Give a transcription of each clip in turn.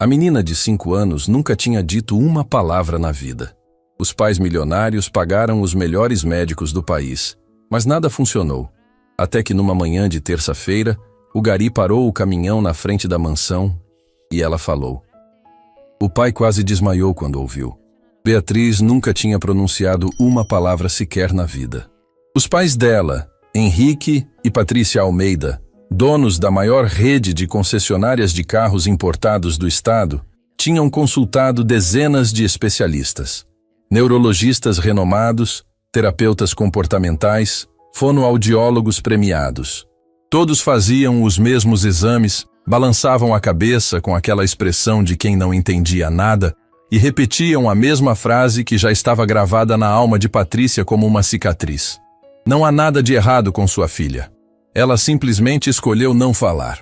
A menina de 5 anos nunca tinha dito uma palavra na vida. Os pais milionários pagaram os melhores médicos do país, mas nada funcionou. Até que numa manhã de terça-feira, o gari parou o caminhão na frente da mansão e ela falou. O pai quase desmaiou quando ouviu. Beatriz nunca tinha pronunciado uma palavra sequer na vida. Os pais dela, Henrique e Patrícia Almeida, donos da maior rede de concessionárias de carros importados do estado, tinham consultado dezenas de especialistas. Neurologistas renomados, terapeutas comportamentais, fonoaudiólogos premiados. Todos faziam os mesmos exames, balançavam a cabeça com aquela expressão de quem não entendia nada e repetiam a mesma frase que já estava gravada na alma de Patrícia como uma cicatriz. Não há nada de errado com sua filha. Ela simplesmente escolheu não falar.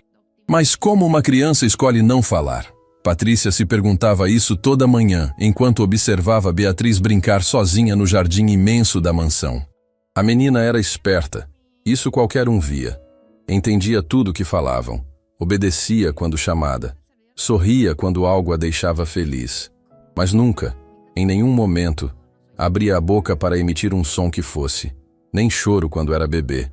Mas como uma criança escolhe não falar? Patrícia se perguntava isso toda manhã, enquanto observava Beatriz brincar sozinha no jardim imenso da mansão. A menina era esperta, isso qualquer um via. Entendia tudo o que falavam, obedecia quando chamada, sorria quando algo a deixava feliz, mas nunca, em nenhum momento, abria a boca para emitir um som que fosse, nem choro quando era bebê,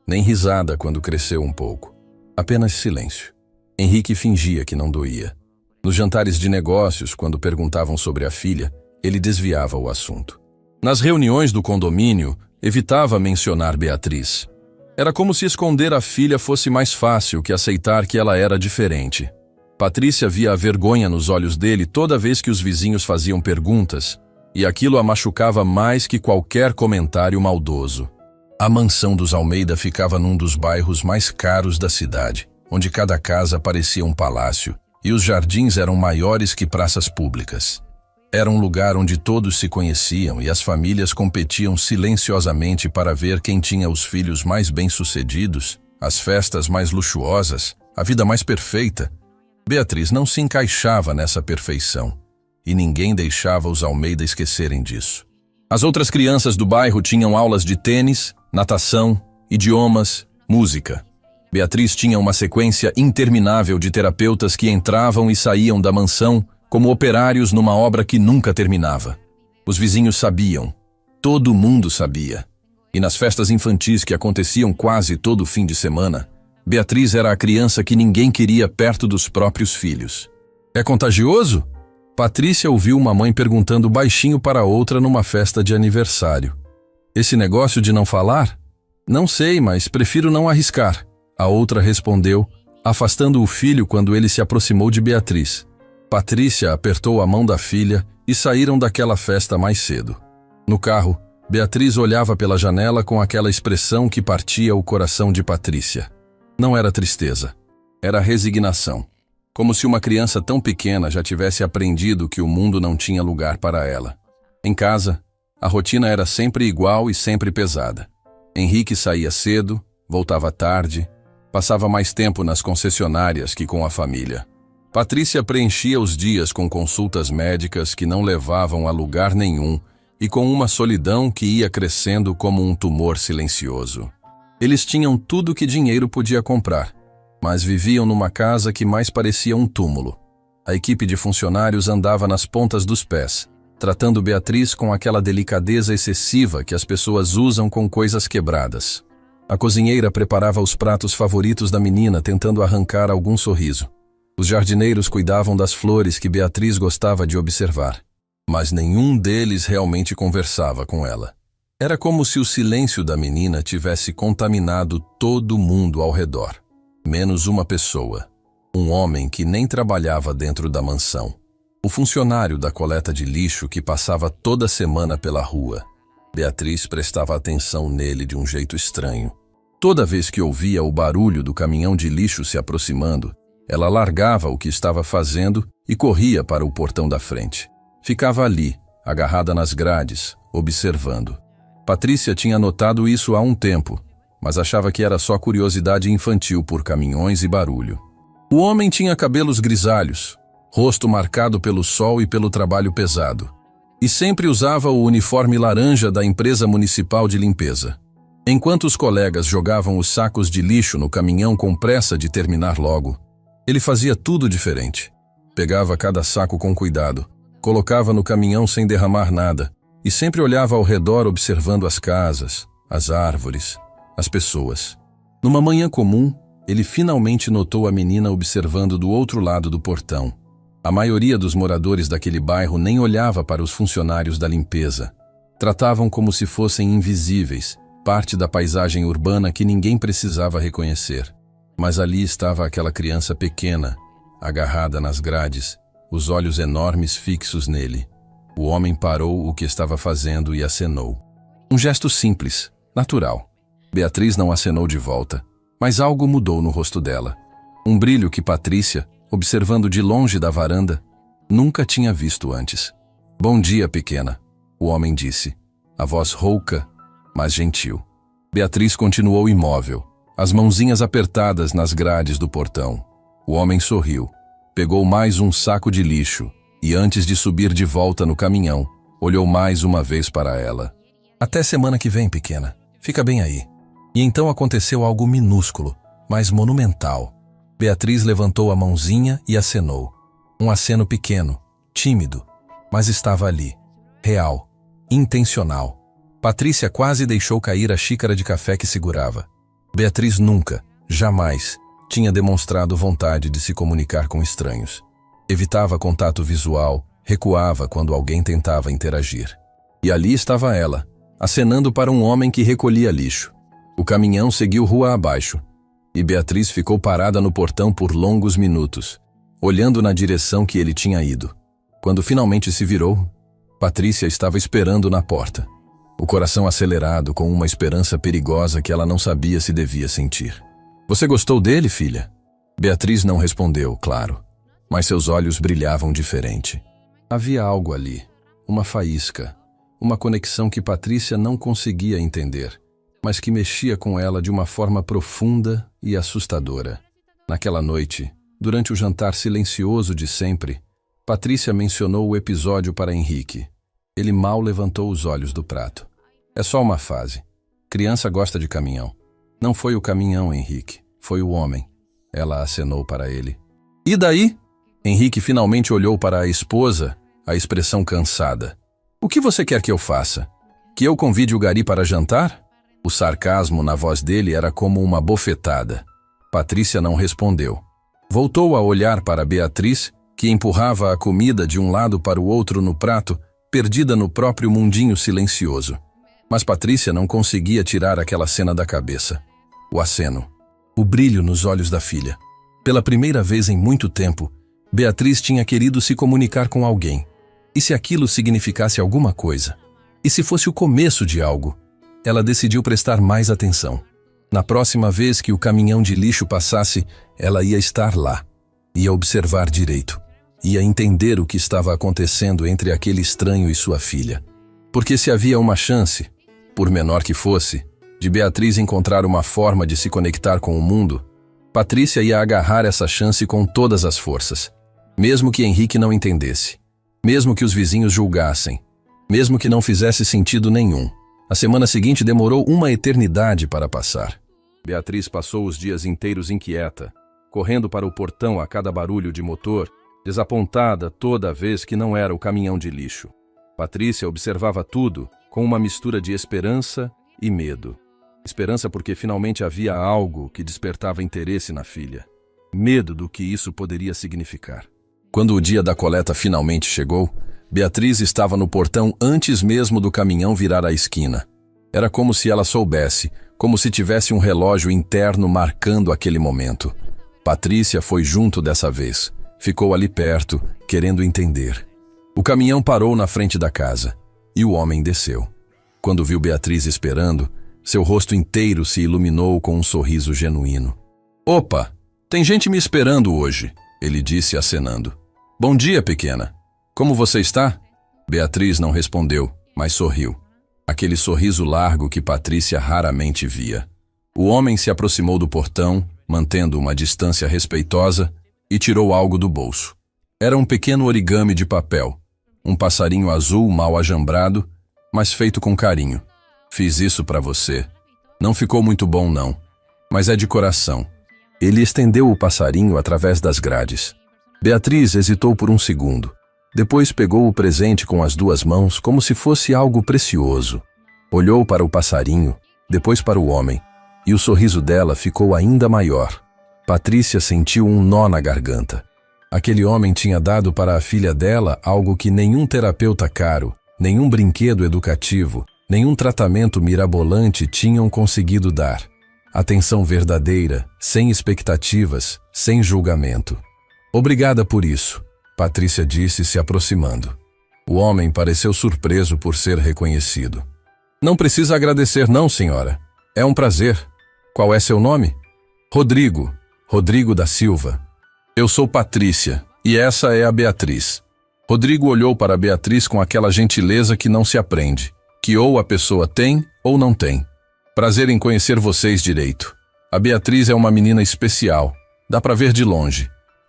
nem risada quando cresceu um pouco. Apenas silêncio. Henrique fingia que não doía. Nos jantares de negócios, quando perguntavam sobre a filha, ele desviava o assunto. Nas reuniões do condomínio, evitava mencionar Beatriz. Era como se esconder a filha fosse mais fácil que aceitar que ela era diferente. Patrícia via a vergonha nos olhos dele toda vez que os vizinhos faziam perguntas, e aquilo a machucava mais que qualquer comentário maldoso. A mansão dos Almeida ficava num dos bairros mais caros da cidade, onde cada casa parecia um palácio, e os jardins eram maiores que praças públicas. Era um lugar onde todos se conheciam e as famílias competiam silenciosamente para ver quem tinha os filhos mais bem-sucedidos, as festas mais luxuosas, a vida mais perfeita. Beatriz não se encaixava nessa perfeição, e ninguém deixava os Almeida esquecerem disso. As outras crianças do bairro tinham aulas de tênis, natação, idiomas, música. Beatriz tinha uma sequência interminável de terapeutas que entravam e saíam da mansão como operários numa obra que nunca terminava. Os vizinhos sabiam, todo mundo sabia. E nas festas infantis que aconteciam quase todo fim de semana, Beatriz era a criança que ninguém queria perto dos próprios filhos. É contagioso? Patrícia ouviu uma mãe perguntando baixinho para outra numa festa de aniversário. Esse negócio de não falar? Não sei, mas prefiro não arriscar. A outra respondeu, afastando o filho quando ele se aproximou de Beatriz. Patrícia apertou a mão da filha e saíram daquela festa mais cedo. No carro, Beatriz olhava pela janela com aquela expressão que partia o coração de Patrícia. Não era tristeza, era resignação. Como se uma criança tão pequena já tivesse aprendido que o mundo não tinha lugar para ela. Em casa, a rotina era sempre igual e sempre pesada. Henrique saía cedo, voltava tarde, passava mais tempo nas concessionárias que com a família. Patrícia preenchia os dias com consultas médicas que não levavam a lugar nenhum e com uma solidão que ia crescendo como um tumor silencioso. Eles tinham tudo que dinheiro podia comprar, mas viviam numa casa que mais parecia um túmulo. A equipe de funcionários andava nas pontas dos pés, tratando Beatriz com aquela delicadeza excessiva que as pessoas usam com coisas quebradas. A cozinheira preparava os pratos favoritos da menina, tentando arrancar algum sorriso. Os jardineiros cuidavam das flores que Beatriz gostava de observar, mas nenhum deles realmente conversava com ela. Era como se o silêncio da menina tivesse contaminado todo mundo ao redor, menos uma pessoa, um homem que nem trabalhava dentro da mansão. O funcionário da coleta de lixo que passava toda semana pela rua. Beatriz prestava atenção nele de um jeito estranho. Toda vez que ouvia o barulho do caminhão de lixo se aproximando, ela largava o que estava fazendo e corria para o portão da frente. Ficava ali, agarrada nas grades, observando. Patrícia tinha notado isso há um tempo, mas achava que era só curiosidade infantil por caminhões e barulho. O homem tinha cabelos grisalhos, rosto marcado pelo sol e pelo trabalho pesado, e sempre usava o uniforme laranja da empresa municipal de limpeza. Enquanto os colegas jogavam os sacos de lixo no caminhão com pressa de terminar logo, ele fazia tudo diferente. Pegava cada saco com cuidado, colocava no caminhão sem derramar nada e sempre olhava ao redor observando as casas, as árvores, as pessoas. Numa manhã comum, ele finalmente notou a menina observando do outro lado do portão. A maioria dos moradores daquele bairro nem olhava para os funcionários da limpeza. Tratavam como se fossem invisíveis, parte da paisagem urbana que ninguém precisava reconhecer. Mas ali estava aquela criança pequena, agarrada nas grades, os olhos enormes fixos nele. O homem parou o que estava fazendo e acenou. Um gesto simples, natural. Beatriz não acenou de volta, mas algo mudou no rosto dela. Um brilho que Patrícia, observando de longe da varanda, nunca tinha visto antes. "Bom dia, pequena", o homem disse, a voz rouca, mas gentil. Beatriz continuou imóvel, as mãozinhas apertadas nas grades do portão. O homem sorriu, pegou mais um saco de lixo e, antes de subir de volta no caminhão, olhou mais uma vez para ela. "Até semana que vem, pequena. Fica bem aí." E então aconteceu algo minúsculo, mas monumental. Beatriz levantou a mãozinha e acenou. Um aceno pequeno, tímido, mas estava ali, real, intencional. Patrícia quase deixou cair a xícara de café que segurava. Beatriz nunca, jamais, tinha demonstrado vontade de se comunicar com estranhos. Evitava contato visual, recuava quando alguém tentava interagir. E ali estava ela, acenando para um homem que recolhia lixo. O caminhão seguiu rua abaixo, e Beatriz ficou parada no portão por longos minutos, olhando na direção que ele tinha ido. Quando finalmente se virou, Patrícia estava esperando na porta, o coração acelerado com uma esperança perigosa que ela não sabia se devia sentir. "Você gostou dele, filha?" Beatriz não respondeu, claro, mas seus olhos brilhavam diferente. Havia algo ali, uma faísca, uma conexão que Patrícia não conseguia entender, mas que mexia com ela de uma forma profunda e assustadora. Naquela noite, durante o jantar silencioso de sempre, Patrícia mencionou o episódio para Henrique. Ele mal levantou os olhos do prato. "É só uma fase. Criança gosta de caminhão." "Não foi o caminhão, Henrique. Foi o homem." Ela acenou para ele. "E daí?" Henrique finalmente olhou para a esposa, a expressão cansada. "O que você quer que eu faça? Que eu convide o gari para jantar?" O sarcasmo na voz dele era como uma bofetada. Patrícia não respondeu. Voltou a olhar para Beatriz, que empurrava a comida de um lado para o outro no prato, perdida no próprio mundinho silencioso. Mas Patrícia não conseguia tirar aquela cena da cabeça. O aceno. O brilho nos olhos da filha. Pela primeira vez em muito tempo, Beatriz tinha querido se comunicar com alguém. E se aquilo significasse alguma coisa? E se fosse o começo de algo? Ela decidiu prestar mais atenção. Na próxima vez que o caminhão de lixo passasse, ela ia estar lá. Ia observar direito. Ia entender o que estava acontecendo entre aquele estranho e sua filha. Porque se havia uma chance, por menor que fosse, de Beatriz encontrar uma forma de se conectar com o mundo, Patrícia ia agarrar essa chance com todas as forças. Mesmo que Henrique não entendesse. Mesmo que os vizinhos julgassem. Mesmo que não fizesse sentido nenhum. A semana seguinte demorou uma eternidade para passar. Beatriz passou os dias inteiros inquieta, correndo para o portão a cada barulho de motor, desapontada toda vez que não era o caminhão de lixo. Patrícia observava tudo com uma mistura de esperança e medo. Esperança porque finalmente havia algo que despertava interesse na filha. Medo do que isso poderia significar. Quando o dia da coleta finalmente chegou, Beatriz estava no portão antes mesmo do caminhão virar a esquina. Era como se ela soubesse, como se tivesse um relógio interno marcando aquele momento. Patrícia foi junto dessa vez. Ficou ali perto, querendo entender. O caminhão parou na frente da casa, e o homem desceu. Quando viu Beatriz esperando, seu rosto inteiro se iluminou com um sorriso genuíno. "Opa, tem gente me esperando hoje", ele disse acenando. "Bom dia, pequena. Como você está?" Beatriz não respondeu, mas sorriu. Aquele sorriso largo que Patrícia raramente via. O homem se aproximou do portão, mantendo uma distância respeitosa, e tirou algo do bolso. Era um pequeno origami de papel, um passarinho azul mal ajambrado, mas feito com carinho. "Fiz isso para você. Não ficou muito bom não, mas é de coração." Ele estendeu o passarinho através das grades. Beatriz hesitou por um segundo. Depois pegou o presente com as duas mãos como se fosse algo precioso. Olhou para o passarinho, depois para o homem, e o sorriso dela ficou ainda maior. Patrícia sentiu um nó na garganta. Aquele homem tinha dado para a filha dela algo que nenhum terapeuta caro, nenhum brinquedo educativo, nenhum tratamento mirabolante tinham conseguido dar. Atenção verdadeira, sem expectativas, sem julgamento. Obrigada por isso, Patrícia disse, se aproximando. O homem pareceu surpreso por ser reconhecido. Não precisa agradecer não, senhora. É um prazer. Qual é seu nome? Rodrigo. Rodrigo da Silva. Eu sou Patrícia, e essa é a Beatriz. Rodrigo olhou para a Beatriz com aquela gentileza que não se aprende, que ou a pessoa tem ou não tem. Prazer em conhecer vocês direito. A Beatriz é uma menina especial, dá para ver de longe.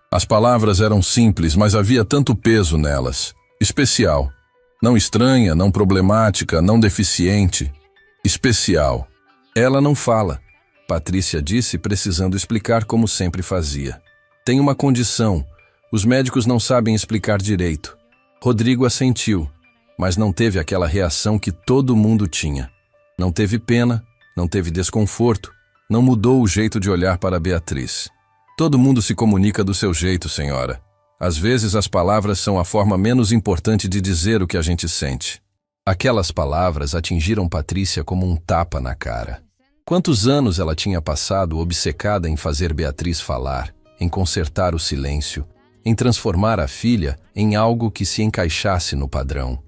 As palavras eram simples, mas havia tanto peso nelas. Especial. Não estranha, não problemática, não deficiente. Especial. Ela não fala, Patrícia disse, precisando explicar como sempre fazia. Tem uma condição. Os médicos não sabem explicar direito. Rodrigo assentiu, mas não teve aquela reação que todo mundo tinha. Não teve pena, não teve desconforto, não mudou o jeito de olhar para Beatriz. Todo mundo se comunica do seu jeito, senhora. Às vezes as palavras são a forma menos importante de dizer o que a gente sente. Aquelas palavras atingiram Patrícia como um tapa na cara. Quantos anos ela tinha passado obcecada em fazer Beatriz falar, em consertar o silêncio, em transformar a filha em algo que se encaixasse no padrão.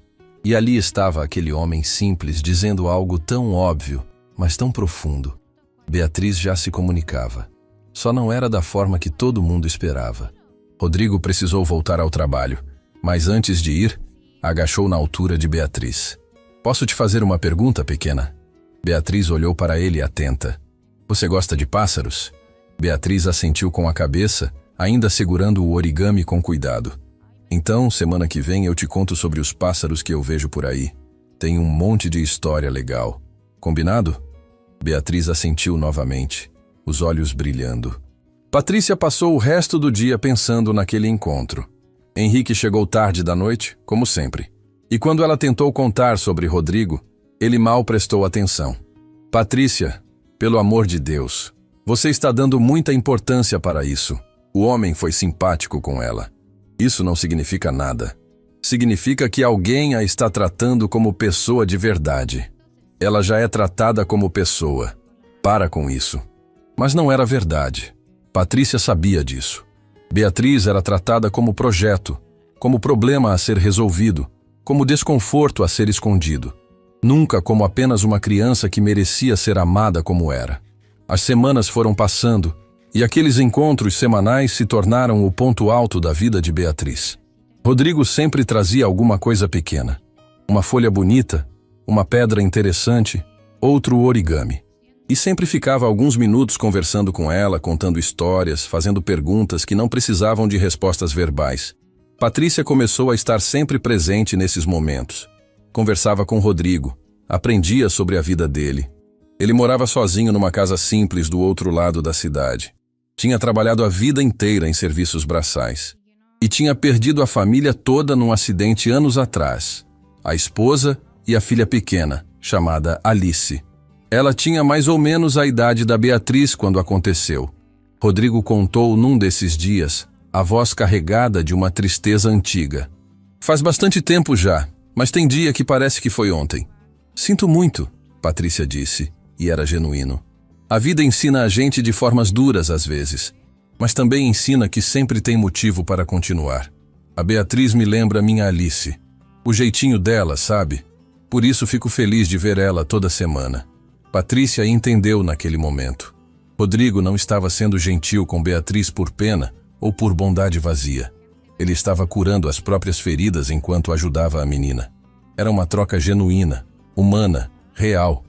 E ali estava aquele homem simples dizendo algo tão óbvio, mas tão profundo. Beatriz já se comunicava. Só não era da forma que todo mundo esperava. Rodrigo precisou voltar ao trabalho, mas antes de ir, agachou na altura de Beatriz. Posso te fazer uma pergunta, pequena? Beatriz olhou para ele atenta. Você gosta de pássaros? Beatriz assentiu com a cabeça, ainda segurando o origami com cuidado. Então, semana que vem eu te conto sobre os pássaros que eu vejo por aí. Tem um monte de história legal. Combinado? Beatriz assentiu novamente, os olhos brilhando. Patrícia passou o resto do dia pensando naquele encontro. Henrique chegou tarde da noite, como sempre. E quando ela tentou contar sobre Rodrigo, ele mal prestou atenção. Patrícia, pelo amor de Deus, você está dando muita importância para isso. O homem foi simpático com ela. Isso não significa nada. Significa que alguém a está tratando como pessoa de verdade. Ela já é tratada como pessoa. Para com isso. Mas não era verdade. Patrícia sabia disso. Beatriz era tratada como projeto, como problema a ser resolvido, como desconforto a ser escondido. Nunca como apenas uma criança que merecia ser amada como era. As semanas foram passando, e aqueles encontros semanais se tornaram o ponto alto da vida de Beatriz. Rodrigo sempre trazia alguma coisa pequena. Uma folha bonita, uma pedra interessante, outro origami. E sempre ficava alguns minutos conversando com ela, contando histórias, fazendo perguntas que não precisavam de respostas verbais. Patrícia começou a estar sempre presente nesses momentos. Conversava com Rodrigo, aprendia sobre a vida dele. Ele morava sozinho numa casa simples do outro lado da cidade. Tinha trabalhado a vida inteira em serviços braçais. E tinha perdido a família toda num acidente anos atrás. A esposa e a filha pequena, chamada Alice. Ela tinha mais ou menos a idade da Beatriz quando aconteceu. Rodrigo contou num desses dias, a voz carregada de uma tristeza antiga. Faz bastante tempo já, mas tem dia que parece que foi ontem. Sinto muito, Patrícia disse, e era genuíno. A vida ensina a gente de formas duras às vezes, mas também ensina que sempre tem motivo para continuar. A Beatriz me lembra minha Alice. O jeitinho dela, sabe? Por isso fico feliz de ver ela toda semana. Patrícia entendeu naquele momento. Rodrigo não estava sendo gentil com Beatriz por pena ou por bondade vazia. Ele estava curando as próprias feridas enquanto ajudava a menina. Era uma troca genuína, humana, real,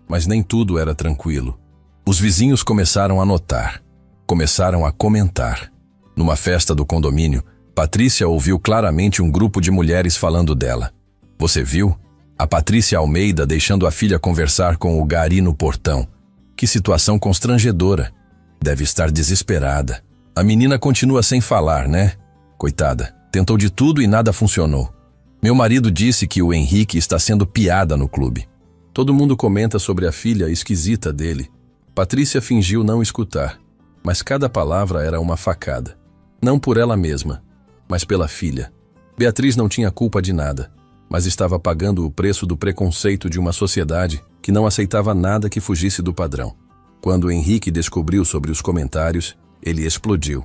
mas nem tudo era tranquilo. Os vizinhos começaram a notar, começaram a comentar. Numa festa do condomínio, Patrícia ouviu claramente um grupo de mulheres falando dela. Você viu? A Patrícia Almeida deixando a filha conversar com o gari no portão. Que situação constrangedora. Deve estar desesperada. A menina continua sem falar, né? Coitada, tentou de tudo e nada funcionou. Meu marido disse que o Henrique está sendo piada no clube. Todo mundo comenta sobre a filha esquisita dele. Patrícia fingiu não escutar, mas cada palavra era uma facada. Não por ela mesma, mas pela filha. Beatriz não tinha culpa de nada, mas estava pagando o preço do preconceito de uma sociedade que não aceitava nada que fugisse do padrão. Quando Henrique descobriu sobre os comentários, ele explodiu.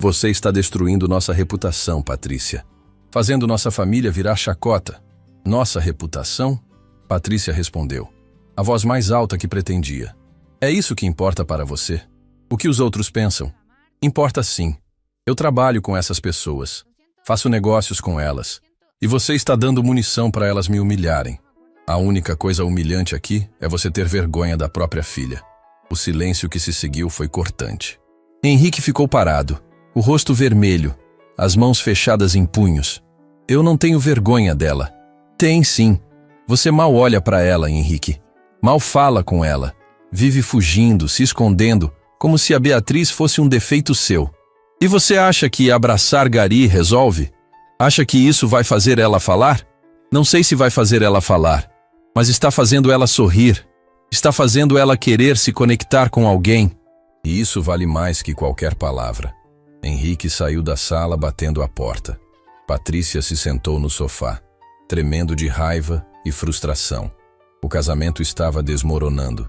Você está destruindo nossa reputação, Patrícia. Fazendo nossa família virar chacota. Nossa reputação? Patrícia respondeu, a voz mais alta que pretendia. É isso que importa para você? O que os outros pensam? Importa sim. Eu trabalho com essas pessoas. Faço negócios com elas. E você está dando munição para elas me humilharem. A única coisa humilhante aqui é você ter vergonha da própria filha. O silêncio que se seguiu foi cortante. Henrique ficou parado, o rosto vermelho, as mãos fechadas em punhos. Eu não tenho vergonha dela. Tem sim. Você mal olha para ela, Henrique. Mal fala com ela. Vive fugindo, se escondendo, como se a Beatriz fosse um defeito seu. E você acha que abraçar Gari resolve? Acha que isso vai fazer ela falar? Não sei se vai fazer ela falar, mas está fazendo ela sorrir. Está fazendo ela querer se conectar com alguém. E isso vale mais que qualquer palavra. Henrique saiu da sala batendo a porta. Patrícia se sentou no sofá, tremendo de raiva e frustração. O casamento estava desmoronando.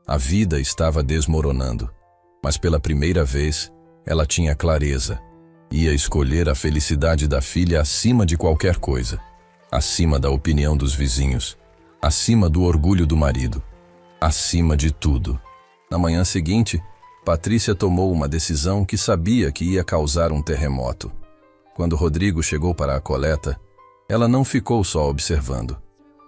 A vida estava desmoronando. Mas pela primeira vez, ela tinha clareza. Ia escolher a felicidade da filha acima de qualquer coisa. Acima da opinião dos vizinhos. Acima do orgulho do marido. Acima de tudo. Na manhã seguinte, Patrícia tomou uma decisão que sabia que ia causar um terremoto. Quando Rodrigo chegou para a coleta, ela não ficou só observando.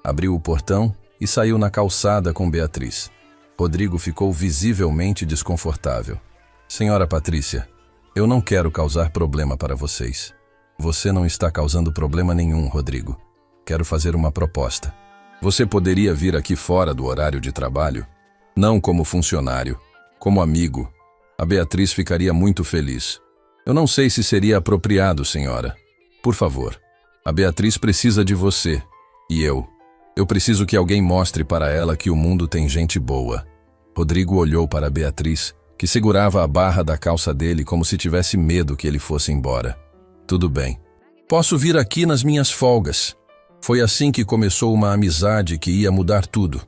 Abriu o portão e saiu na calçada com Beatriz. Rodrigo ficou visivelmente desconfortável. Senhora Patrícia, eu não quero causar problema para vocês. Você não está causando problema nenhum, Rodrigo. Quero fazer uma proposta. Você poderia vir aqui fora do horário de trabalho? Não como funcionário, como amigo. A Beatriz ficaria muito feliz. Eu não sei se seria apropriado, senhora. Por favor, a Beatriz precisa de você. E eu. Eu preciso que alguém mostre para ela que o mundo tem gente boa. Rodrigo olhou para a Beatriz, que segurava a barra da calça dele como se tivesse medo que ele fosse embora. Tudo bem. Posso vir aqui nas minhas folgas. Foi assim que começou uma amizade que ia mudar tudo.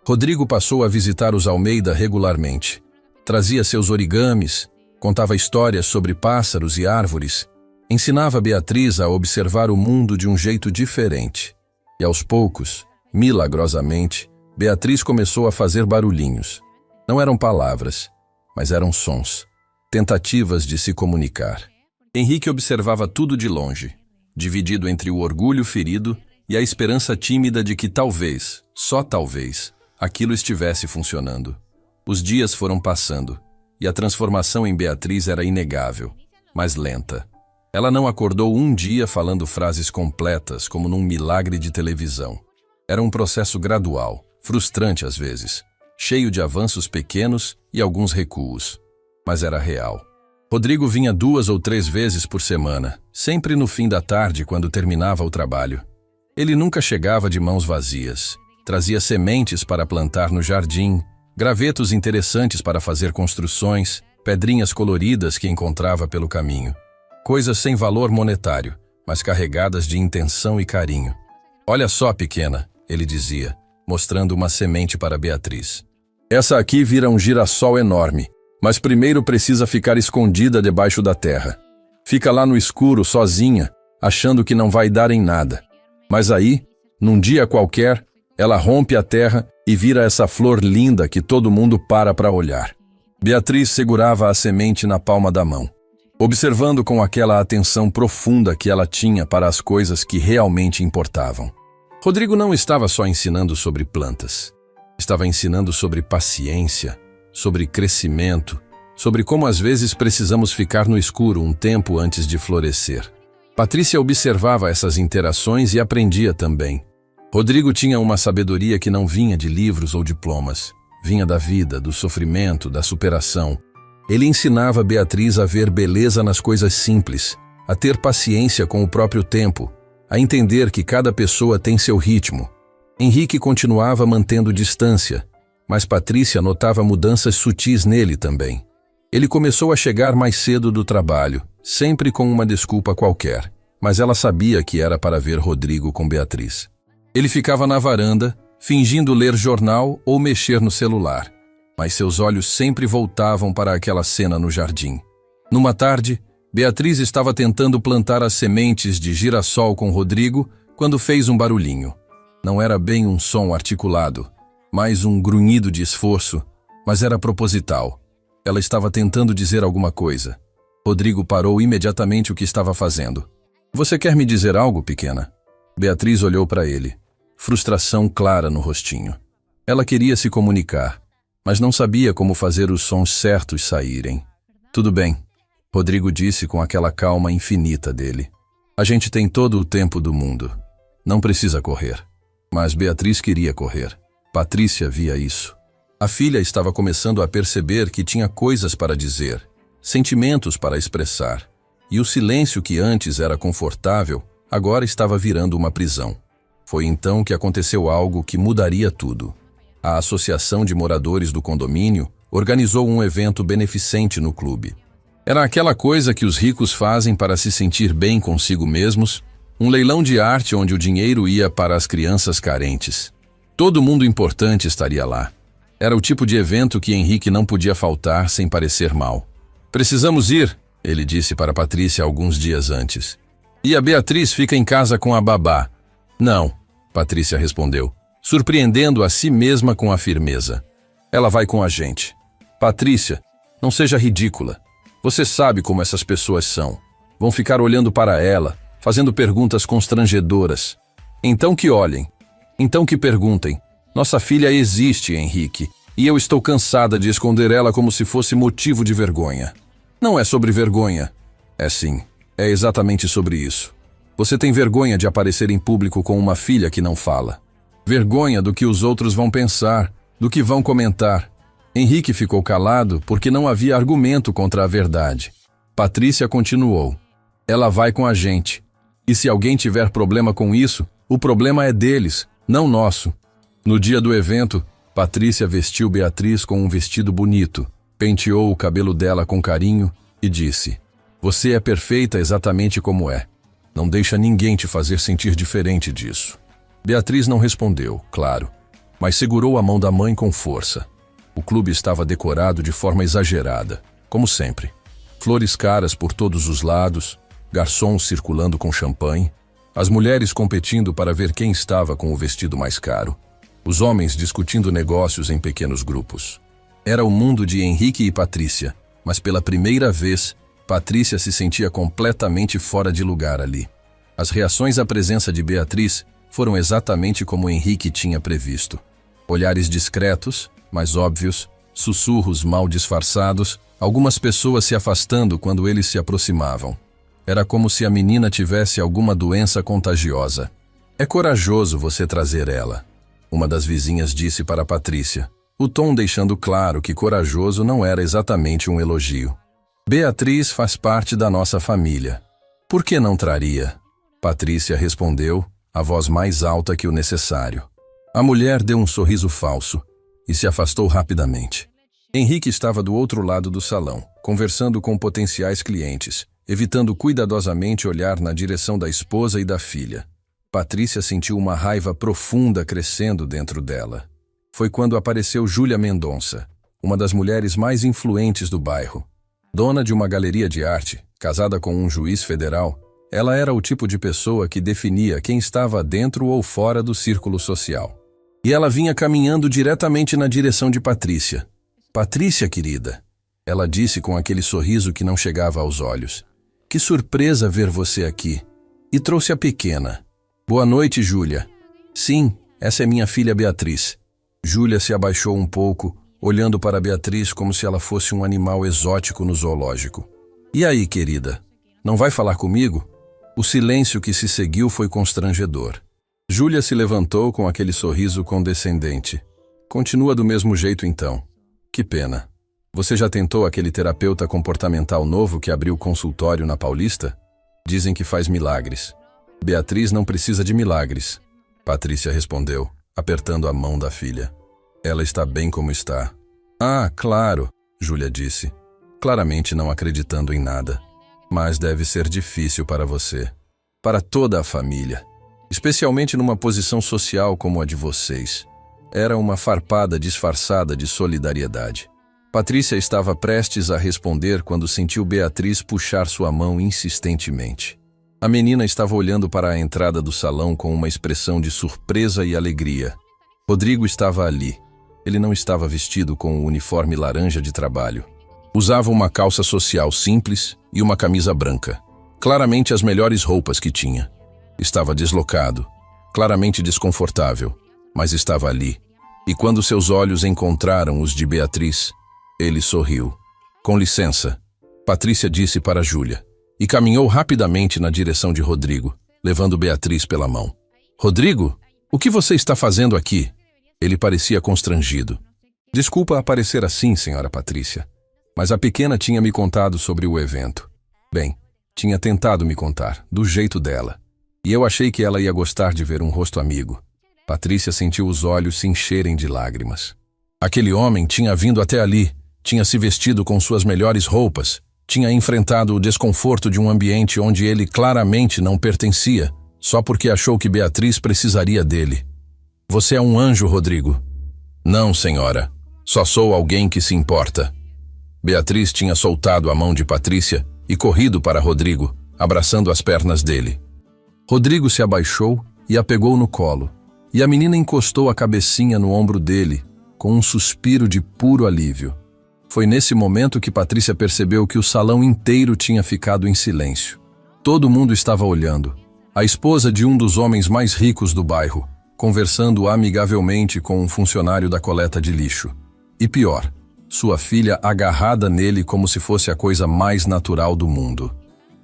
Rodrigo passou a visitar os Almeida regularmente. Trazia seus origamis, contava histórias sobre pássaros e árvores, ensinava Beatriz a observar o mundo de um jeito diferente. E aos poucos, milagrosamente, Beatriz começou a fazer barulhinhos. Não eram palavras, mas eram sons, tentativas de se comunicar. Henrique observava tudo de longe, dividido entre o orgulho ferido e a esperança tímida de que talvez, só talvez, aquilo estivesse funcionando. Os dias foram passando, e a transformação em Beatriz era inegável, mas lenta. Ela não acordou um dia falando frases completas como num milagre de televisão. Era um processo gradual, frustrante às vezes, cheio de avanços pequenos e alguns recuos. Mas era real. Rodrigo vinha 2 ou 3 vezes por semana, sempre no fim da tarde quando terminava o trabalho. Ele nunca chegava de mãos vazias. Trazia sementes para plantar no jardim, gravetos interessantes para fazer construções, pedrinhas coloridas que encontrava pelo caminho. Coisas sem valor monetário, mas carregadas de intenção e carinho. Olha só, pequena, ele dizia, mostrando uma semente para Beatriz. Essa aqui vira um girassol enorme, mas primeiro precisa ficar escondida debaixo da terra. Fica lá no escuro, sozinha, achando que não vai dar em nada. Mas aí, num dia qualquer, ela rompe a terra e vira essa flor linda que todo mundo para olhar. Beatriz segurava a semente na palma da mão, observando com aquela atenção profunda que ela tinha para as coisas que realmente importavam. Rodrigo não estava só ensinando sobre plantas. Estava ensinando sobre paciência, sobre crescimento, sobre como às vezes precisamos ficar no escuro um tempo antes de florescer. Patrícia observava essas interações e aprendia também. Rodrigo tinha uma sabedoria que não vinha de livros ou diplomas. Vinha da vida, do sofrimento, da superação. Ele ensinava Beatriz a ver beleza nas coisas simples, a ter paciência com o próprio tempo, a entender que cada pessoa tem seu ritmo. Henrique continuava mantendo distância, mas Patrícia notava mudanças sutis nele também. Ele começou a chegar mais cedo do trabalho, sempre com uma desculpa qualquer, mas ela sabia que era para ver Rodrigo com Beatriz. Ele ficava na varanda, fingindo ler jornal ou mexer no celular, mas seus olhos sempre voltavam para aquela cena no jardim. Numa tarde, Beatriz estava tentando plantar as sementes de girassol com Rodrigo quando fez um barulhinho. Não era bem um som articulado, mais um grunhido de esforço, mas era proposital. Ela estava tentando dizer alguma coisa. Rodrigo parou imediatamente o que estava fazendo. "Você quer me dizer algo, pequena?" Beatriz olhou para ele, frustração clara no rostinho. Ela queria se comunicar, mas não sabia como fazer os sons certos saírem. "Tudo bem," Rodrigo disse com aquela calma infinita dele. "A gente tem todo o tempo do mundo. Não precisa correr." Mas Beatriz queria correr. Patrícia via isso. A filha estava começando a perceber que tinha coisas para dizer, sentimentos para expressar, e o silêncio que antes era confortável, agora estava virando uma prisão. Foi então que aconteceu algo que mudaria tudo. A Associação de Moradores do Condomínio organizou um evento beneficente no clube. Era aquela coisa que os ricos fazem para se sentir bem consigo mesmos, um leilão de arte onde o dinheiro ia para as crianças carentes. Todo mundo importante estaria lá. Era o tipo de evento que Henrique não podia faltar sem parecer mal. "Precisamos ir", ele disse para Patrícia alguns dias antes. "E a Beatriz fica em casa com a babá." "Não", Patrícia respondeu, surpreendendo a si mesma com a firmeza. "Ela vai com a gente." "Patrícia, não seja ridícula. Você sabe como essas pessoas são. Vão ficar olhando para ela, fazendo perguntas constrangedoras. Então que olhem. Então que perguntem. Nossa filha existe, Henrique, e eu estou cansada de esconder ela como se fosse motivo de vergonha." "Não é sobre vergonha." "É sim, é exatamente sobre isso. Você tem vergonha de aparecer em público com uma filha que não fala. Vergonha do que os outros vão pensar, do que vão comentar." Henrique ficou calado porque não havia argumento contra a verdade. Patrícia continuou. "Ela vai com a gente. E se alguém tiver problema com isso, o problema é deles, não nosso." No dia do evento, Patrícia vestiu Beatriz com um vestido bonito, penteou o cabelo dela com carinho e disse: "Você é perfeita exatamente como é. Não deixa ninguém te fazer sentir diferente disso." Beatriz não respondeu, claro, mas segurou a mão da mãe com força. O clube estava decorado de forma exagerada, como sempre. Flores caras por todos os lados, garçons circulando com champanhe, as mulheres competindo para ver quem estava com o vestido mais caro. Os homens discutindo negócios em pequenos grupos. Era o mundo de Henrique e Patrícia, mas pela primeira vez, Patrícia se sentia completamente fora de lugar ali. As reações à presença de Beatriz foram exatamente como Henrique tinha previsto. Olhares discretos, mas óbvios, sussurros mal disfarçados, algumas pessoas se afastando quando eles se aproximavam. Era como se a menina tivesse alguma doença contagiosa. "É corajoso você trazer ela", uma das vizinhas disse para Patrícia, o tom deixando claro que corajoso não era exatamente um elogio. "Beatriz faz parte da nossa família. Por que não traria?" Patrícia respondeu, a voz mais alta que o necessário. A mulher deu um sorriso falso e se afastou rapidamente. Henrique estava do outro lado do salão, conversando com potenciais clientes, evitando cuidadosamente olhar na direção da esposa e da filha. Patrícia sentiu uma raiva profunda crescendo dentro dela. Foi quando apareceu Júlia Mendonça, uma das mulheres mais influentes do bairro. Dona de uma galeria de arte, casada com um juiz federal, ela era o tipo de pessoa que definia quem estava dentro ou fora do círculo social. E ela vinha caminhando diretamente na direção de Patrícia. "Patrícia, querida", ela disse com aquele sorriso que não chegava aos olhos. "Que surpresa ver você aqui. E trouxe a pequena." "Boa noite, Júlia." "Sim, essa é minha filha Beatriz." Júlia se abaixou um pouco, olhando para Beatriz como se ela fosse um animal exótico no zoológico. "E aí, querida? Não vai falar comigo?" O silêncio que se seguiu foi constrangedor. Júlia se levantou com aquele sorriso condescendente. "Continua do mesmo jeito então. Que pena. Você já tentou aquele terapeuta comportamental novo que abriu consultório na Paulista?" Dizem que faz milagres. Beatriz não precisa de milagres, Patrícia respondeu, apertando a mão da filha. Ela está bem como está. Ah, claro, Júlia disse, claramente não acreditando em nada. Mas deve ser difícil para você. Para toda a família. Especialmente numa posição social como a de vocês. Era uma farpada disfarçada de solidariedade. Patrícia estava prestes a responder quando sentiu Beatriz puxar sua mão insistentemente. A menina estava olhando para a entrada do salão com uma expressão de surpresa e alegria. Rodrigo estava ali. Ele não estava vestido com o uniforme laranja de trabalho. Usava uma calça social simples e uma camisa branca. Claramente as melhores roupas que tinha. Estava deslocado, claramente desconfortável, mas estava ali. E quando seus olhos encontraram os de Beatriz, ele sorriu. Com licença, Patrícia disse para Júlia, e caminhou rapidamente na direção de Rodrigo, levando Beatriz pela mão. Rodrigo, o que você está fazendo aqui? Ele parecia constrangido. Desculpa aparecer assim, senhora Patrícia, mas a pequena tinha me contado sobre o evento. Bem, tinha tentado me contar, do jeito dela. E eu achei que ela ia gostar de ver um rosto amigo. Patrícia sentiu os olhos se encherem de lágrimas. Aquele homem tinha vindo até ali, tinha se vestido com suas melhores roupas, tinha enfrentado o desconforto de um ambiente onde ele claramente não pertencia, só porque achou que Beatriz precisaria dele. Você é um anjo, Rodrigo. Não, senhora. Só sou alguém que se importa. Beatriz tinha soltado a mão de Patrícia e corrido para Rodrigo, abraçando as pernas dele. Rodrigo se abaixou e a pegou no colo, e a menina encostou a cabecinha no ombro dele, com um suspiro de puro alívio. Foi nesse momento que Patrícia percebeu que o salão inteiro tinha ficado em silêncio. Todo mundo estava olhando. A esposa de um dos homens mais ricos do bairro, conversando amigavelmente com um funcionário da coleta de lixo. E pior, sua filha agarrada nele como se fosse a coisa mais natural do mundo.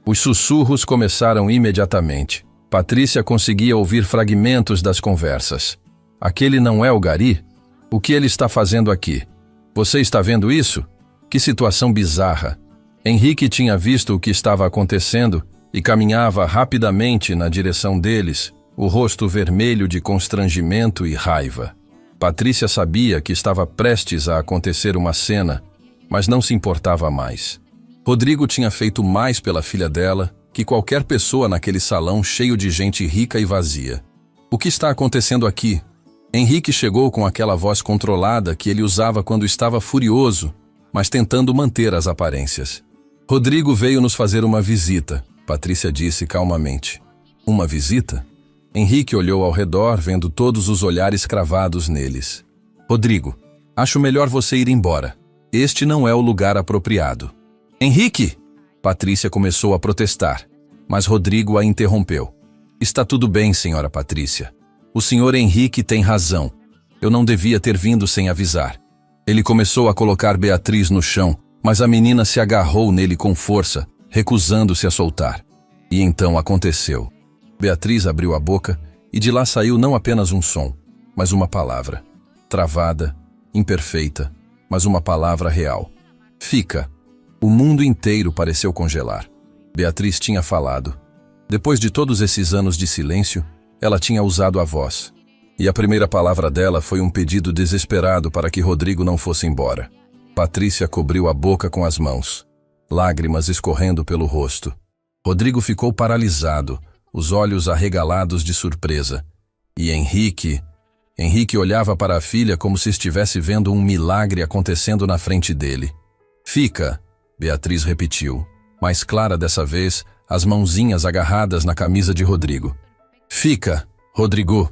Os sussurros começaram imediatamente. Patrícia conseguia ouvir fragmentos das conversas. Aquele não é o Gari? O que ele está fazendo aqui? Você está vendo isso? Que situação bizarra. Henrique tinha visto o que estava acontecendo e caminhava rapidamente na direção deles, o rosto vermelho de constrangimento e raiva. Patrícia sabia que estava prestes a acontecer uma cena, mas não se importava mais. Rodrigo tinha feito mais pela filha dela que qualquer pessoa naquele salão cheio de gente rica e vazia. O que está acontecendo aqui? Henrique chegou com aquela voz controlada que ele usava quando estava furioso, mas tentando manter as aparências. Rodrigo veio nos fazer uma visita, Patrícia disse calmamente. Uma visita? Henrique olhou ao redor, vendo todos os olhares cravados neles. Rodrigo, acho melhor você ir embora. Este não é o lugar apropriado. Henrique! Patrícia começou a protestar, mas Rodrigo a interrompeu. Está tudo bem, senhora Patrícia. O senhor Henrique tem razão. Eu não devia ter vindo sem avisar. Ele começou a colocar Beatriz no chão, mas a menina se agarrou nele com força, recusando-se a soltar. E então aconteceu. Beatriz abriu a boca e de lá saiu não apenas um som, mas uma palavra. Travada, imperfeita, mas uma palavra real. Fica. O mundo inteiro pareceu congelar. Beatriz tinha falado. Depois de todos esses anos de silêncio, ela tinha usado a voz. E a primeira palavra dela foi um pedido desesperado para que Rodrigo não fosse embora. Patrícia cobriu a boca com as mãos, lágrimas escorrendo pelo rosto. Rodrigo ficou paralisado, os olhos arregalados de surpresa. E Henrique olhava para a filha como se estivesse vendo um milagre acontecendo na frente dele. Fica, Beatriz repetiu, mais clara dessa vez, as mãozinhas agarradas na camisa de Rodrigo. Fica, Rodrigo.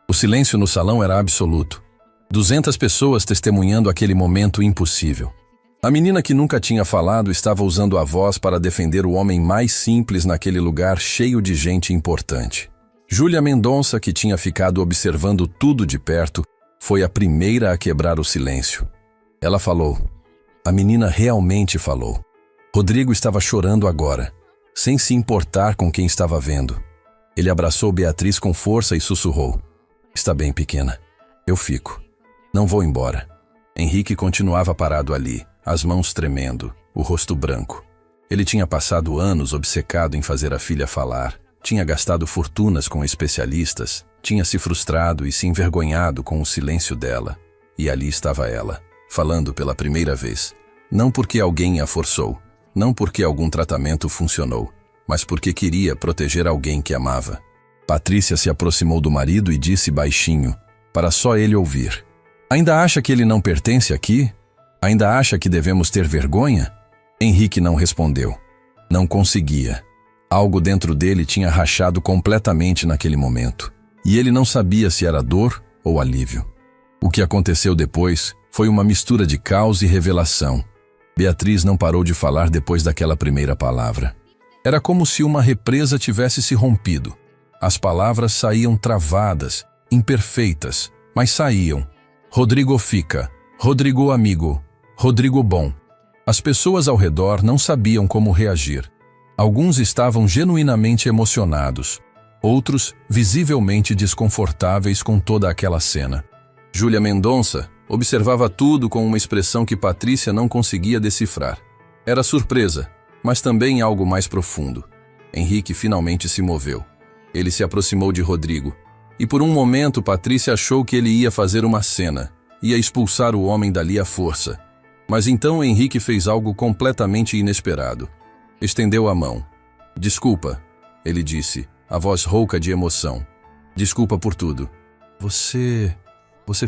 O silêncio no salão era absoluto. 200 pessoas testemunhando aquele momento impossível. A menina que nunca tinha falado estava usando a voz para defender o homem mais simples naquele lugar cheio de gente importante. Júlia Mendonça, que tinha ficado observando tudo de perto, foi a primeira a quebrar o silêncio. Ela falou. A menina realmente falou. Rodrigo estava chorando agora, sem se importar com quem estava vendo. Ele abraçou Beatriz com força e sussurrou. Está bem, pequena. Eu fico. Não vou embora. Henrique continuava parado ali, as mãos tremendo, o rosto branco. Ele tinha passado anos obcecado em fazer a filha falar, tinha gastado fortunas com especialistas, tinha se frustrado e se envergonhado com o silêncio dela. E ali estava ela, falando pela primeira vez. Não porque alguém a forçou, não porque algum tratamento funcionou, mas porque queria proteger alguém que amava. Patrícia se aproximou do marido e disse baixinho, para só ele ouvir: "Ainda acha que ele não pertence aqui? Ainda acha que devemos ter vergonha?" Henrique não respondeu. Não conseguia. Algo dentro dele tinha rachado completamente naquele momento. E ele não sabia se era dor ou alívio. O que aconteceu depois foi uma mistura de caos e revelação. Beatriz não parou de falar depois daquela primeira palavra. Era como se uma represa tivesse se rompido. As palavras saíam travadas, imperfeitas, mas saíam. Rodrigo fica, Rodrigo amigo, Rodrigo bom. As pessoas ao redor não sabiam como reagir. Alguns estavam genuinamente emocionados, outros visivelmente desconfortáveis com toda aquela cena. Júlia Mendonça observava tudo com uma expressão que Patrícia não conseguia decifrar. Era surpresa, mas também algo mais profundo. Henrique finalmente se moveu. Ele se aproximou de Rodrigo, e por um momento Patrícia achou que ele ia fazer uma cena, ia expulsar o homem dali à força. Mas então Henrique fez algo completamente inesperado. Estendeu a mão. "Desculpa", ele disse, a voz rouca de emoção. "Desculpa por tudo. Você